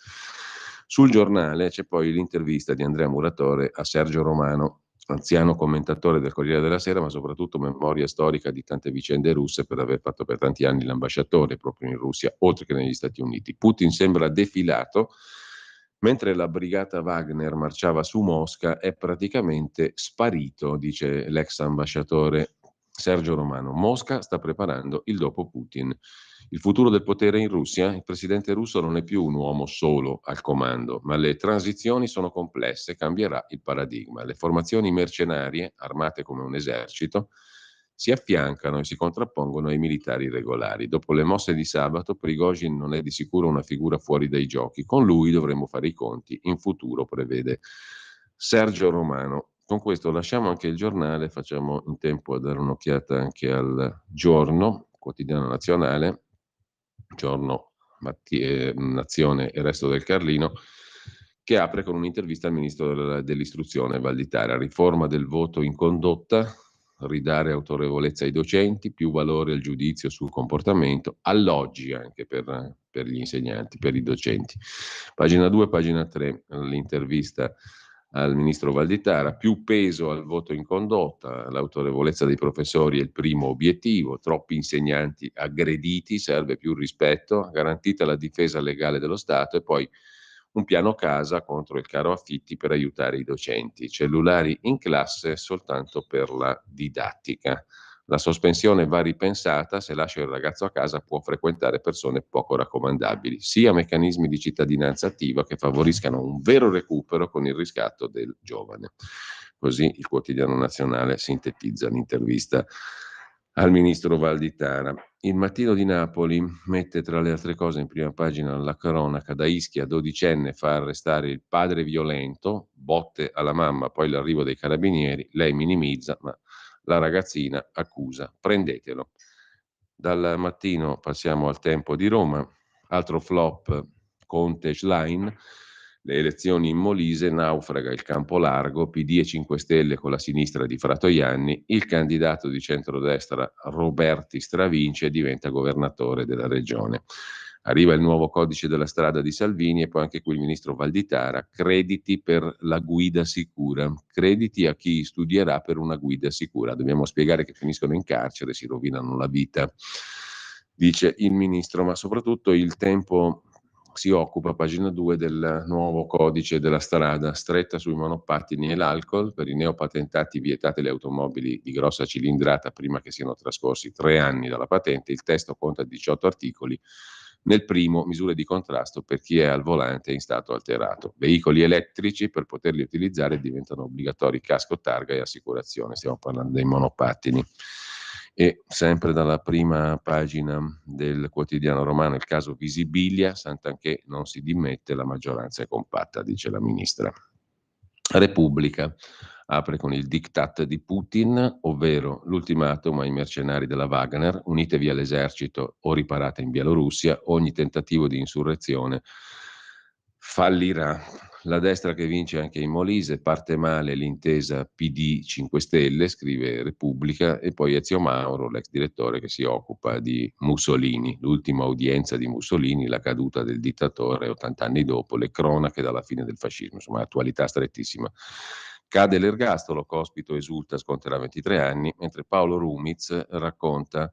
Sul Giornale c'è poi l'intervista di Andrea Muratore a Sergio Romano, anziano commentatore del Corriere della Sera, ma soprattutto memoria storica di tante vicende russe, per aver fatto per tanti anni l'ambasciatore proprio in Russia, oltre che negli Stati Uniti. Putin sembra defilato. Mentre la brigata Wagner marciava su Mosca, è praticamente sparito, dice l'ex ambasciatore Sergio Romano. Mosca sta preparando il dopo Putin. Il futuro del potere in Russia? Il presidente russo non è più un uomo solo al comando, ma le transizioni sono complesse, cambierà il paradigma. Le formazioni mercenarie, armate come un esercito, si affiancano e si contrappongono ai militari regolari. Dopo le mosse di sabato, Prigozhin non è di sicuro una figura fuori dai giochi. Con lui dovremo fare i conti in futuro, prevede Sergio Romano. Con questo lasciamo anche il Giornale, facciamo in tempo a dare un'occhiata anche al Giorno, quotidiano nazionale, Giorno, Nazione e Resto del Carlino, che apre con un'intervista al ministro dell'istruzione Valditara. Riforma del voto in condotta, ridare autorevolezza ai docenti, più valore al giudizio sul comportamento, alloggi anche per gli insegnanti, per i docenti. Pagina 2, pagina 3, l'intervista al ministro Valditara: più peso al voto in condotta, l'autorevolezza dei professori è il primo obiettivo, troppi insegnanti aggrediti, serve più rispetto, garantita la difesa legale dello Stato e poi un piano casa contro il caro affitti per aiutare i docenti, cellulari in classe soltanto per la didattica. La sospensione va ripensata, se lascia il ragazzo a casa può frequentare persone poco raccomandabili, sia meccanismi di cittadinanza attiva che favoriscano un vero recupero con il riscatto del giovane. Così il Quotidiano Nazionale sintetizza l'intervista al ministro Valditara. Il Mattino di Napoli mette tra le altre cose in prima pagina la cronaca: da Ischia, 12enne fa arrestare il padre violento, botte alla mamma, poi l'arrivo dei carabinieri, lei minimizza, ma la ragazzina accusa, prendetelo. Dal Mattino passiamo al Tempo di Roma, altro flop, Conte Schlein, le elezioni in Molise, naufraga il campo largo, PD e 5 Stelle con la sinistra di Fratoianni, il candidato di centrodestra Roberti stravince e diventa governatore della regione. Arriva il nuovo codice della strada di Salvini e poi anche qui il ministro Valditara: crediti per la guida sicura, crediti a chi studierà per una guida sicura. Dobbiamo spiegare che finiscono in carcere, si rovinano la vita, dice il ministro, ma soprattutto il Tempo si occupa, pagina 2, del nuovo codice della strada, stretta sui monopattini e l'alcol, per i neopatentati vietate le automobili di grossa cilindrata prima che siano trascorsi 3 anni dalla patente. Il testo conta 18 articoli. Nel primo, misure di contrasto per chi è al volante in stato alterato. Veicoli elettrici, per poterli utilizzare diventano obbligatori casco, targa e assicurazione. Stiamo parlando dei monopattini. E sempre dalla prima pagina del Quotidiano Romano, il caso Visibilia, Santanchè non si dimette, la maggioranza è compatta, dice la ministra. Repubblica apre con il diktat di Putin, ovvero l'ultimatum ai mercenari della Wagner: unitevi all'esercito o riparate in Bielorussia, ogni tentativo di insurrezione fallirà. La destra che vince anche in Molise, parte male l'intesa PD 5 Stelle, scrive Repubblica, e poi Ezio Mauro, l'ex direttore che si occupa di Mussolini, l'ultima udienza di Mussolini, la caduta del dittatore 80 anni dopo, le cronache dalla fine del fascismo, insomma attualità strettissima. Cade l'ergastolo, Cospito esulta, sconterà 23 anni, mentre Paolo Rumiz racconta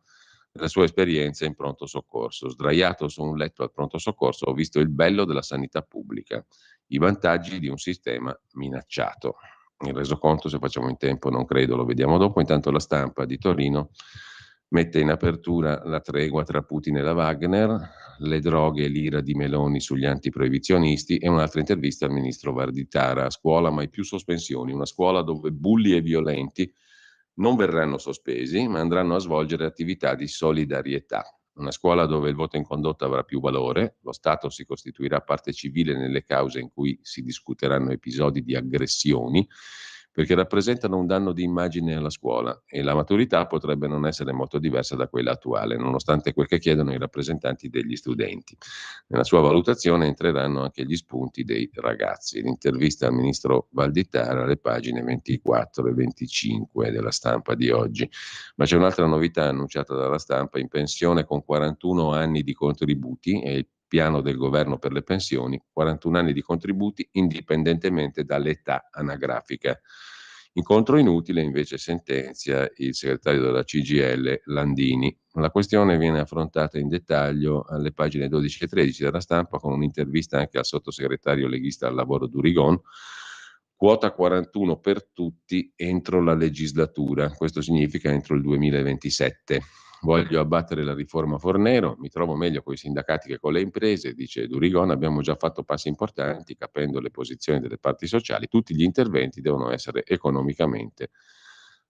la sua esperienza in pronto soccorso. Sdraiato su un letto al pronto soccorso ho visto il bello della sanità pubblica, i vantaggi di un sistema minacciato. Il resoconto, se facciamo in tempo, non credo, lo vediamo dopo. Intanto La Stampa di Torino mette in apertura la tregua tra Putin e la Wagner, le droghe e l'ira di Meloni sugli antiproibizionisti e un'altra intervista al ministro Varditara. A scuola mai più sospensioni, una scuola dove bulli e violenti non verranno sospesi, ma andranno a svolgere attività di solidarietà. Una scuola dove il voto in condotta avrà più valore, lo Stato si costituirà parte civile nelle cause in cui si discuteranno episodi di aggressioni, perché rappresentano un danno di immagine alla scuola e la maturità potrebbe non essere molto diversa da quella attuale, nonostante quel che chiedono i rappresentanti degli studenti. Nella sua valutazione entreranno anche gli spunti dei ragazzi. L'intervista al ministro Valditara alle pagine 24 e 25 della Stampa di oggi. Ma c'è un'altra novità annunciata dalla Stampa: in pensione con 41 anni di contributi, e il piano del governo per le pensioni, 41 anni di contributi indipendentemente dall'età anagrafica. Incontro inutile, invece, sentenzia il segretario della CGIL Landini. La questione viene affrontata in dettaglio alle pagine 12 e 13 della Stampa, con un'intervista anche al sottosegretario leghista al lavoro Durigon. Quota 41 per tutti entro la legislatura, questo significa entro il 2027. Voglio abbattere la riforma Fornero, mi trovo meglio con i sindacati che con le imprese, dice Durigon, abbiamo già fatto passi importanti capendo le posizioni delle parti sociali, tutti gli interventi devono essere economicamente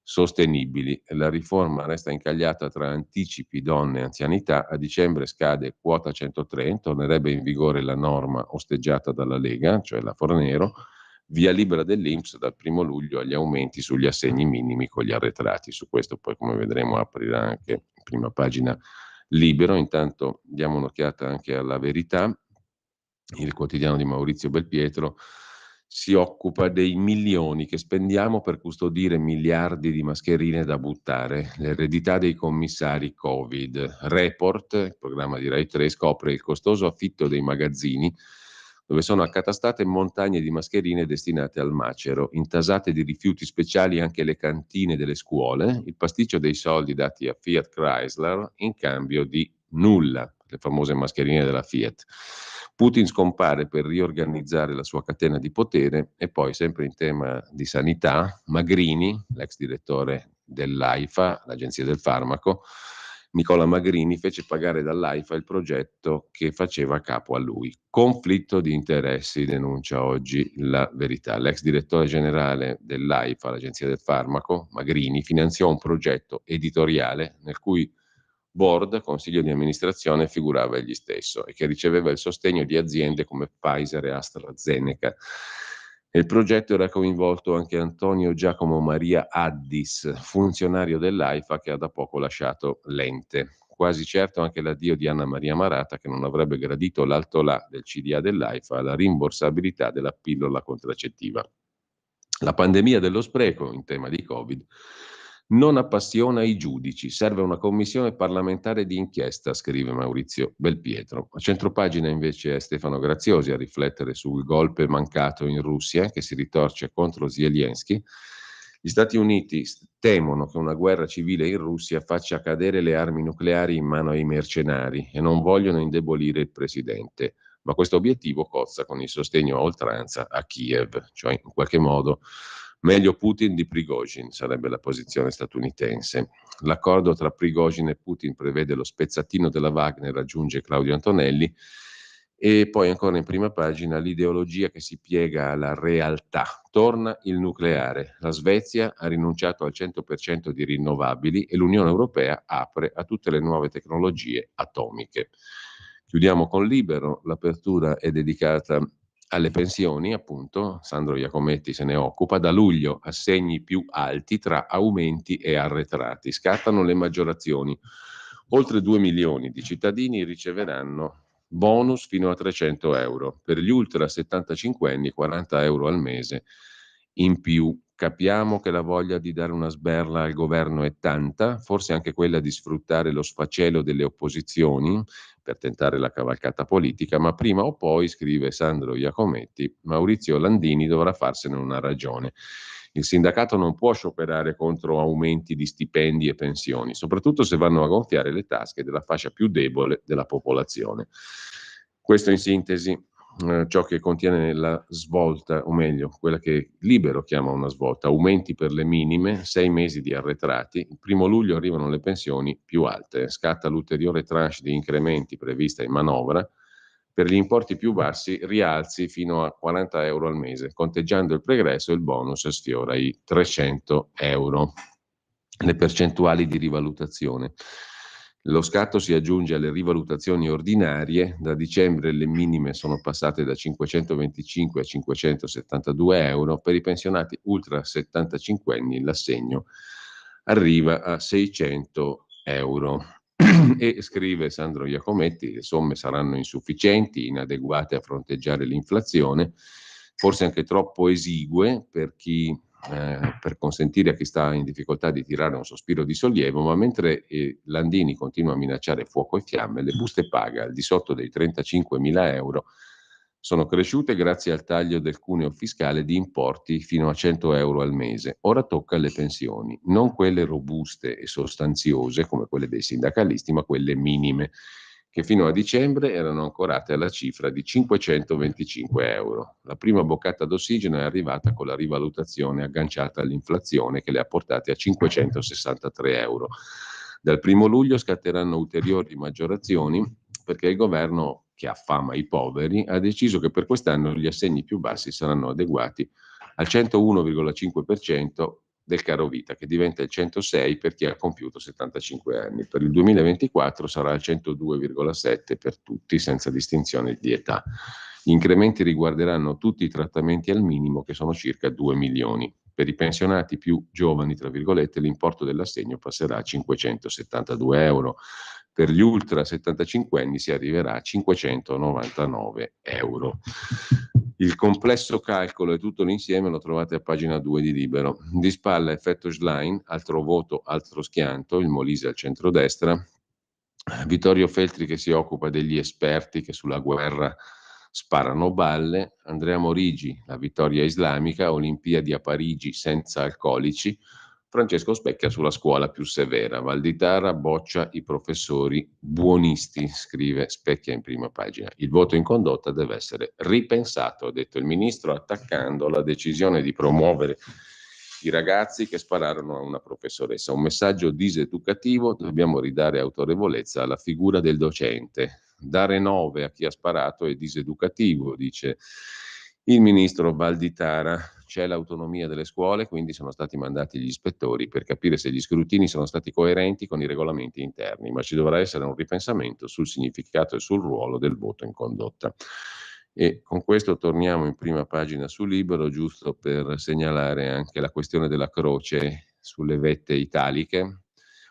sostenibili. La riforma resta incagliata tra anticipi, donne e anzianità, a dicembre scade quota 103, tornerebbe in vigore la norma osteggiata dalla Lega, cioè la Fornero, via libera dell'Inps dal 1° luglio agli aumenti sugli assegni minimi con gli arretrati. Su questo poi, come vedremo, aprirà anche prima pagina Libero. Intanto diamo un'occhiata anche alla Verità. Il quotidiano di Maurizio Belpietro si occupa dei milioni che spendiamo per custodire miliardi di mascherine da buttare, l'eredità dei commissari Covid. Report, il programma di Rai 3, scopre il costoso affitto dei magazzini dove sono accatastate montagne di mascherine destinate al macero, intasate di rifiuti speciali anche le cantine delle scuole, il pasticcio dei soldi dati a Fiat Chrysler in cambio di nulla, le famose mascherine della Fiat. Putin scompare per riorganizzare la sua catena di potere e poi, sempre in tema di sanità, Magrini, l'ex direttore dell'AIFA, l'Agenzia del Farmaco, Nicola Magrini, fece pagare dall'AIFA il progetto che faceva capo a lui. Conflitto di interessi, denuncia oggi la Verità. L'ex direttore generale dell'AIFA, l'Agenzia del Farmaco, Magrini, finanziò un progetto editoriale nel cui board, consiglio di amministrazione, figurava egli stesso e che riceveva il sostegno di aziende come Pfizer e AstraZeneca. Nel progetto era coinvolto anche Antonio Giacomo Maria Addis, funzionario dell'AIFA che ha da poco lasciato l'ente. Quasi certo anche l'addio di Anna Maria Marata, che non avrebbe gradito l'altolà del CDA dell'AIFA alla rimborsabilità della pillola contraccettiva. La pandemia dello spreco, in tema di Covid, non appassiona i giudici. Serve una commissione parlamentare di inchiesta, scrive Maurizio Belpietro. A centropagina invece è Stefano Graziosi a riflettere sul golpe mancato in Russia, che si ritorce contro Zelensky. Gli Stati Uniti temono che una guerra civile in Russia faccia cadere le armi nucleari in mano ai mercenari e non vogliono indebolire il presidente. Ma questo obiettivo cozza con il sostegno a oltranza a Kiev, cioè in qualche modo meglio Putin di Prigozhin, sarebbe la posizione statunitense. L'accordo tra Prigozhin e Putin prevede lo spezzatino della Wagner, aggiunge Claudio Antonelli, e poi ancora in prima pagina l'ideologia che si piega alla realtà. Torna il nucleare. La Svezia ha rinunciato al 100% di rinnovabili e l'Unione Europea apre a tutte le nuove tecnologie atomiche. Chiudiamo con Libero, l'apertura è dedicata alle pensioni, appunto, Sandro Iacometti se ne occupa. Da luglio assegni più alti tra aumenti e arretrati, scattano le maggiorazioni. Oltre 2 milioni di cittadini riceveranno bonus fino a 300 euro. Per gli ultra 75 anni 40 euro al mese in più. Capiamo che la voglia di dare una sberla al governo è tanta, forse anche quella di sfruttare lo sfacelo delle opposizioni per tentare la cavalcata politica, ma prima o poi, scrive Sandro Iacometti, Maurizio Landini dovrà farsene una ragione. Il sindacato non può scioperare contro aumenti di stipendi e pensioni, soprattutto se vanno a gonfiare le tasche della fascia più debole della popolazione. Questo in sintesi. ciò che contiene la svolta, o meglio, quella che Libero chiama una svolta, aumenti per le minime, 6 mesi di arretrati, il 1° luglio arrivano le pensioni più alte, scatta l'ulteriore tranche di incrementi prevista in manovra, per gli importi più bassi rialzi fino a 40 euro al mese, conteggiando il pregresso il bonus sfiora i 300 euro. Le percentuali di rivalutazione. Lo scatto si aggiunge alle rivalutazioni ordinarie, da dicembre le minime sono passate da 525 a 572 euro, per i pensionati ultra 75 anni l'assegno arriva a 600 euro. E scrive Sandro Iacometti, le somme saranno insufficienti, inadeguate a fronteggiare l'inflazione, forse anche troppo esigue per consentire a chi sta in difficoltà di tirare un sospiro di sollievo, ma mentre Landini continua a minacciare fuoco e fiamme, le buste paga al di sotto dei 35.000 euro sono cresciute grazie al taglio del cuneo fiscale di importi fino a 100 euro al mese. Ora tocca alle pensioni, non quelle robuste e sostanziose come quelle dei sindacalisti, ma quelle minime, che fino a dicembre erano ancorate alla cifra di 525 euro. La prima boccata d'ossigeno è arrivata con la rivalutazione agganciata all'inflazione, che le ha portate a 563 euro. Dal 1° luglio scatteranno ulteriori maggiorazioni, perché il governo, che affama i poveri, ha deciso che per quest'anno gli assegni più bassi saranno adeguati al 101,5% del caro vita, che diventa il 106 per chi ha compiuto 75 anni. Per il 2024 sarà il 102,7 per tutti, senza distinzione di età. Gli incrementi riguarderanno tutti i trattamenti al minimo, che sono circa 2 milioni. Per i pensionati più giovani, tra virgolette, l'importo dell'assegno passerà a 572 euro. Per gli ultra 75 anni si arriverà a 599 euro. Il complesso calcolo e tutto l'insieme lo trovate a pagina 2 di Libero. Di spalla effetto Schlein, altro voto, altro schianto, il Molise al centrodestra. Vittorio Feltri che si occupa degli esperti che sulla guerra sparano balle. Andrea Morigi, la vittoria islamica, Olimpiadi a Parigi senza alcolici. Francesco Specchia sulla scuola più severa. Valditara boccia i professori buonisti, scrive Specchia in prima pagina. Il voto in condotta deve essere ripensato, ha detto il ministro, attaccando la decisione di promuovere i ragazzi che spararono a una professoressa. Un messaggio diseducativo, dobbiamo ridare autorevolezza alla figura del docente. Dare 9 a chi ha sparato è diseducativo, dice il ministro Valditara. C'è l'autonomia delle scuole, quindi sono stati mandati gli ispettori per capire se gli scrutini sono stati coerenti con i regolamenti interni, ma ci dovrà essere un ripensamento sul significato e sul ruolo del voto in condotta. E con questo torniamo in prima pagina su Libero, giusto per segnalare anche la questione della croce sulle vette italiche.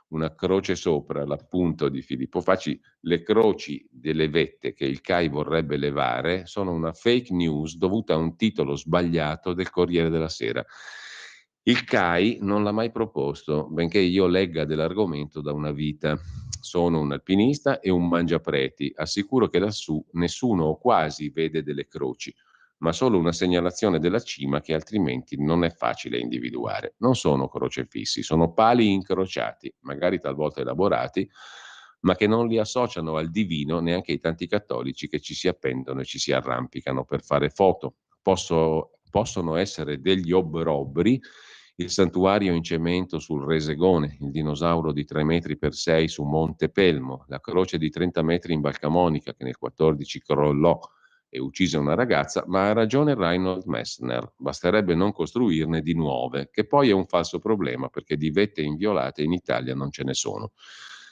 Una croce sopra l'appunto di Filippo Facci. Le croci delle vette che il CAI vorrebbe levare sono una fake news dovuta a un titolo sbagliato del Corriere della Sera. Il CAI non l'ha mai proposto, benché io legga dell'argomento da una vita. Sono un alpinista e un mangiapreti. Assicuro che lassù nessuno o quasi vede delle croci, ma solo una segnalazione della cima che altrimenti non è facile individuare. Non sono crocefissi, sono pali incrociati, magari talvolta elaborati, ma che non li associano al divino neanche i tanti cattolici che ci si appendono e ci si arrampicano per fare foto. Possono essere degli obrobri, il santuario in cemento sul Resegone, il dinosauro di 3 metri per 6 su Monte Pelmo, la croce di 30 metri in Valcamonica che nel 14 crollò e uccise una ragazza, ma ha ragione Reinhold Messner, basterebbe non costruirne di nuove, che poi è un falso problema perché di vette inviolate in Italia non ce ne sono.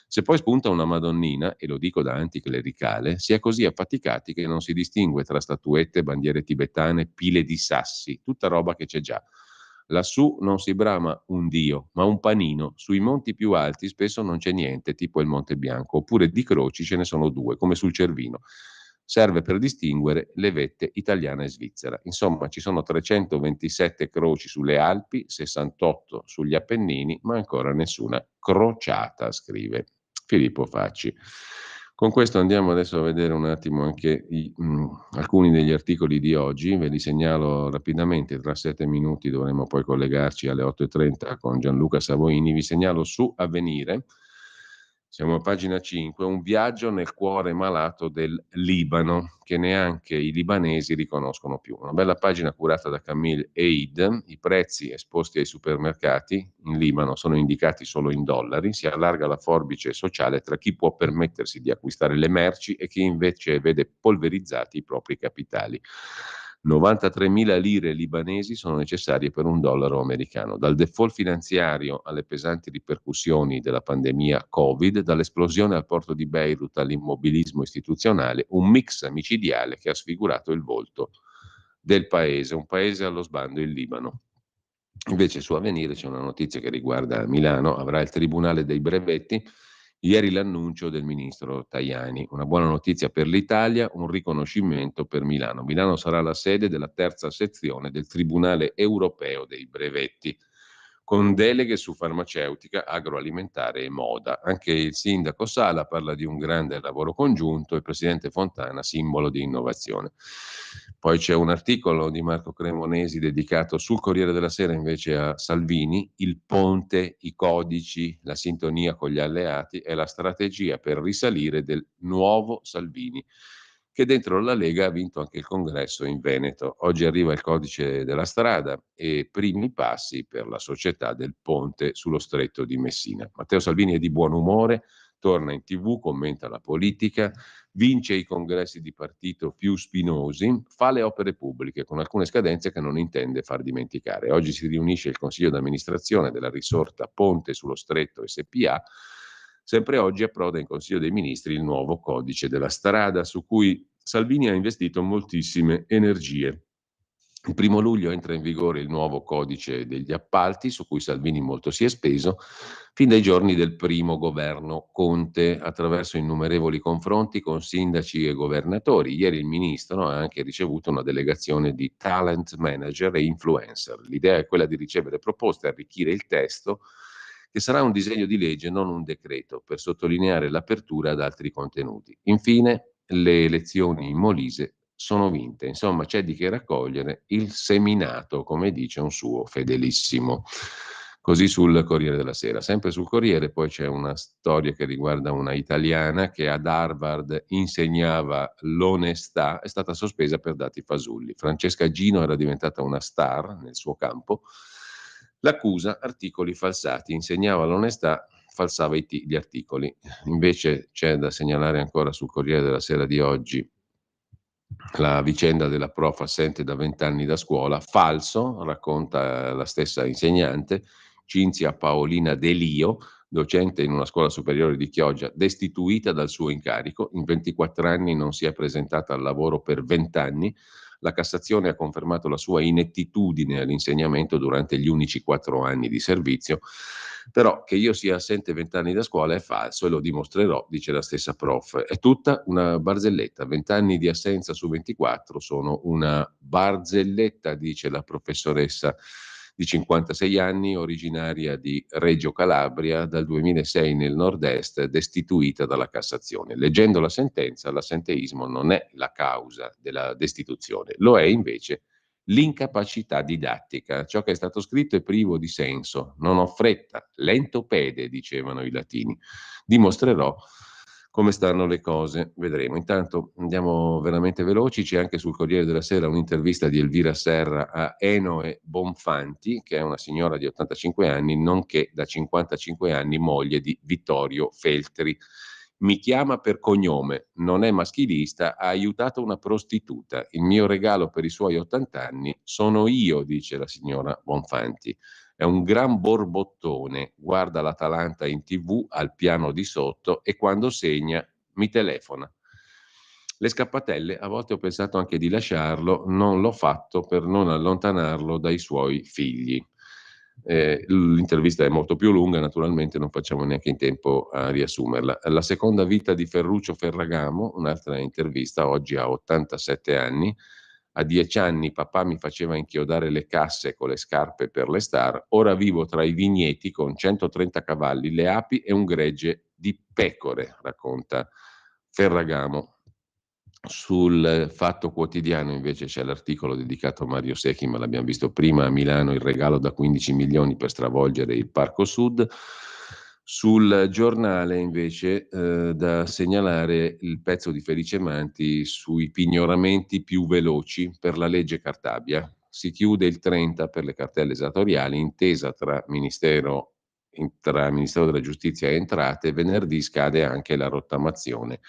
Se poi spunta una Madonnina, e lo dico da anticlericale, si è così affaticati che non si distingue tra statuette, bandiere tibetane, pile di sassi, tutta roba che c'è già. Lassù non si brama un dio, ma un panino. Sui monti più alti spesso non c'è niente, tipo il Monte Bianco, oppure di croci ce ne sono 2, come sul Cervino. Serve per distinguere le vette italiana e svizzera. Insomma, ci sono 327 croci sulle Alpi, 68 sugli Appennini, ma ancora nessuna crociata, scrive Filippo Facci. Con questo andiamo adesso a vedere un attimo anche alcuni degli articoli di oggi, ve li segnalo rapidamente, tra 7 minuti dovremo poi collegarci alle 8.30 con Gianluca Savoini, vi segnalo su Avvenire. Siamo a pagina 5, un viaggio nel cuore malato del Libano, che neanche i libanesi riconoscono più. Una bella pagina curata da Camille Eid, i prezzi esposti ai supermercati in Libano sono indicati solo in dollari, si allarga la forbice sociale tra chi può permettersi di acquistare le merci e chi invece vede polverizzati i propri capitali. 93.000 lire libanesi sono necessarie per un dollaro americano. Dal default finanziario alle pesanti ripercussioni della pandemia Covid, dall'esplosione al porto di Beirut all'immobilismo istituzionale, un mix micidiale che ha sfigurato il volto del paese, un paese allo sbando, il Libano. Invece su Avvenire c'è una notizia che riguarda Milano, avrà il Tribunale dei brevetti. Ieri l'annuncio del ministro Tajani, una buona notizia per l'Italia, un riconoscimento per Milano. Milano sarà la sede della terza sezione del Tribunale europeo dei brevetti, con deleghe su farmaceutica, agroalimentare e moda. Anche il sindaco Sala parla di un grande lavoro congiunto, il presidente Fontana simbolo di innovazione. Poi c'è un articolo di Marco Cremonesi dedicato sul Corriere della Sera invece a Salvini, il ponte, i codici, la sintonia con gli alleati e la strategia per risalire del nuovo Salvini, che dentro la Lega ha vinto anche il congresso in Veneto. Oggi arriva il codice della strada e primi passi per la società del ponte sullo stretto di Messina. Matteo Salvini è di buon umore, torna in TV, commenta la politica, vince i congressi di partito più spinosi, fa le opere pubbliche con alcune scadenze che non intende far dimenticare. Oggi si riunisce il consiglio d'amministrazione della risorta Ponte sullo Stretto SPA. Sempre oggi approda in Consiglio dei Ministri il nuovo codice della strada su cui Salvini ha investito moltissime energie. Il 1° luglio entra in vigore il nuovo codice degli appalti, su cui Salvini molto si è speso, fin dai giorni del primo governo Conte, attraverso innumerevoli confronti con sindaci e governatori. Ieri il ministro ha anche ricevuto una delegazione di talent manager e influencer. L'idea è quella di ricevere proposte, arricchire il testo, che sarà un disegno di legge, non un decreto, per sottolineare l'apertura ad altri contenuti. Infine, le elezioni in Molise sono vinte. Insomma, c'è di che raccogliere il seminato, come dice un suo fedelissimo. Così sul Corriere della Sera. Sempre sul Corriere poi c'è una storia che riguarda una italiana che ad Harvard insegnava l'onestà, è stata sospesa per dati fasulli. Francesca Gino era diventata una star nel suo campo. L'accusa, articoli falsati, insegnava l'onestà, falsava gli articoli. Invece c'è da segnalare ancora sul Corriere della Sera di oggi la vicenda della prof assente da 20 anni da scuola, falso, racconta la stessa insegnante, Cinzia Paolina Delio, docente in una scuola superiore di Chioggia, destituita dal suo incarico, in 24 anni non si è presentata al lavoro per 20 anni, la Cassazione ha confermato la sua inettitudine all'insegnamento durante gli unici 4 anni di servizio, però che io sia assente 20 anni da scuola è falso e lo dimostrerò, dice la stessa prof. È tutta una barzelletta, 20 anni di assenza su 24 sono una barzelletta, dice la professoressa di 56 anni, originaria di Reggio Calabria, dal 2006 nel nord-est, destituita dalla Cassazione. Leggendo la sentenza, l'assenteismo non è la causa della destituzione, lo è invece l'incapacità didattica. Ciò che è stato scritto è privo di senso, non ho fretta, lento pede, dicevano i latini. Dimostrerò come stanno le cose, vedremo. Intanto andiamo veramente veloci, c'è anche sul Corriere della Sera un'intervista di Elvira Serra a Enoe Bonfanti, che è una signora di 85 anni, nonché da 55 anni moglie di Vittorio Feltri. Mi chiama per cognome, non è maschilista, ha aiutato una prostituta. Il mio regalo per i suoi 80 anni sono io, dice la signora Bonfanti. È un gran borbottone, guarda l'Atalanta in TV al piano di sotto e quando segna mi telefona. Le scappatelle, a volte ho pensato anche di lasciarlo, non l'ho fatto per non allontanarlo dai suoi figli. L'intervista è molto più lunga, naturalmente non facciamo neanche in tempo a riassumerla. La seconda vita di Ferruccio Ferragamo, un'altra intervista, oggi ha 87 anni. A 10 anni papà mi faceva inchiodare le casse con le scarpe per le star, ora vivo tra i vigneti con 130 cavalli, le api e un gregge di pecore, racconta Ferragamo. Sul Fatto Quotidiano invece c'è l'articolo dedicato a Mario Secchi, ma l'abbiamo visto prima, a Milano il regalo da 15 milioni per stravolgere il Parco Sud. Sul giornale invece da segnalare il pezzo di Felice Manti sui pignoramenti più veloci per la legge Cartabia. Si chiude il 30 per le cartelle esattoriali, intesa tra Ministero della Giustizia e Entrate. Venerdì scade anche la rottamazione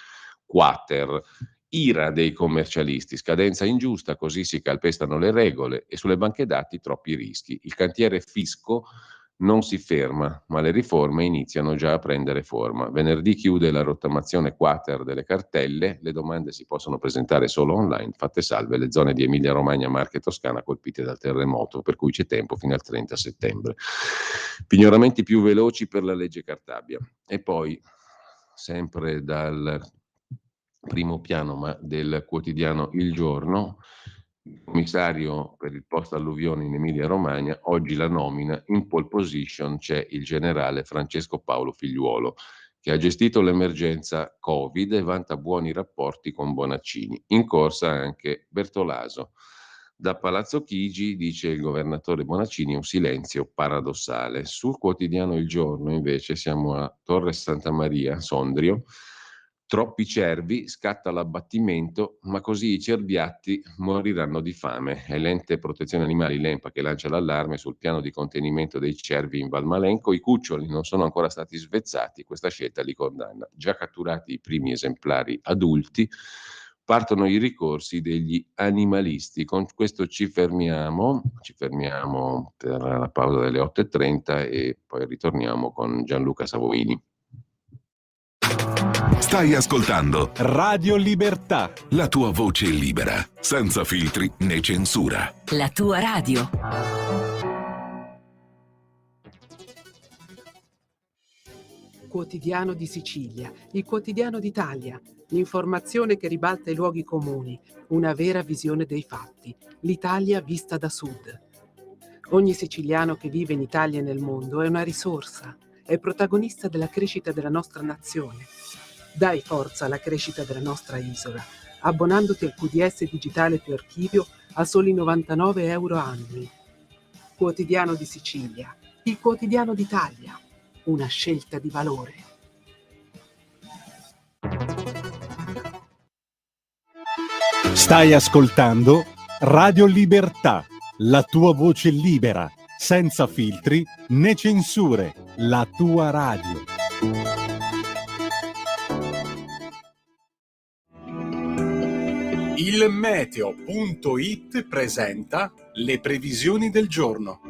quater. Ira dei commercialisti, scadenza ingiusta, così si calpestano le regole e sulle banche dati troppi rischi. Il cantiere fisco non si ferma, ma le riforme iniziano già a prendere forma. Venerdì chiude la rottamazione quater delle cartelle, le domande si possono presentare solo online, fatte salve le zone di Emilia Romagna, Marche e Toscana colpite dal terremoto, per cui c'è tempo fino al 30 settembre. Pignoramenti più veloci per la legge Cartabia. E poi, sempre dal primo piano, ma del quotidiano Il Giorno, il commissario per il post alluvione in Emilia Romagna, oggi la nomina, in pole position c'è il generale Francesco Paolo Figliuolo, che ha gestito l'emergenza Covid e vanta buoni rapporti con Bonaccini. In corsa anche Bertolaso. Da Palazzo Chigi, dice il governatore Bonaccini, un silenzio paradossale. Sul quotidiano Il Giorno, invece, siamo a Torre Santa Maria, Sondrio. Troppi cervi, scatta l'abbattimento, ma così i cerbiatti moriranno di fame. È l'ente protezione animali, l'ENPA, che lancia l'allarme sul piano di contenimento dei cervi in Valmalenco. I cuccioli non sono ancora stati svezzati, questa scelta li condanna. Già catturati i primi esemplari adulti, partono i ricorsi degli animalisti. Con questo ci fermiamo per la pausa delle 8:30 e poi ritorniamo con Gianluca Savoini. Stai ascoltando Radio Libertà. la tua voce libera, senza filtri né censura. La tua radio. Quotidiano di Sicilia, il quotidiano d'Italia, l'informazione che ribalta i luoghi comuni, una vera visione dei fatti, l'Italia vista da sud. Ogni siciliano che vive in Italia e nel mondo è una risorsa, è protagonista della crescita della nostra nazione. Dai forza alla crescita della nostra isola, abbonandoti al QDS digitale più archivio a soli 99 euro annui. Quotidiano di Sicilia, il quotidiano d'Italia, una scelta di valore. Stai ascoltando Radio Libertà, la tua voce libera, senza filtri né censure, la tua radio. Il meteo.it presenta le previsioni del giorno.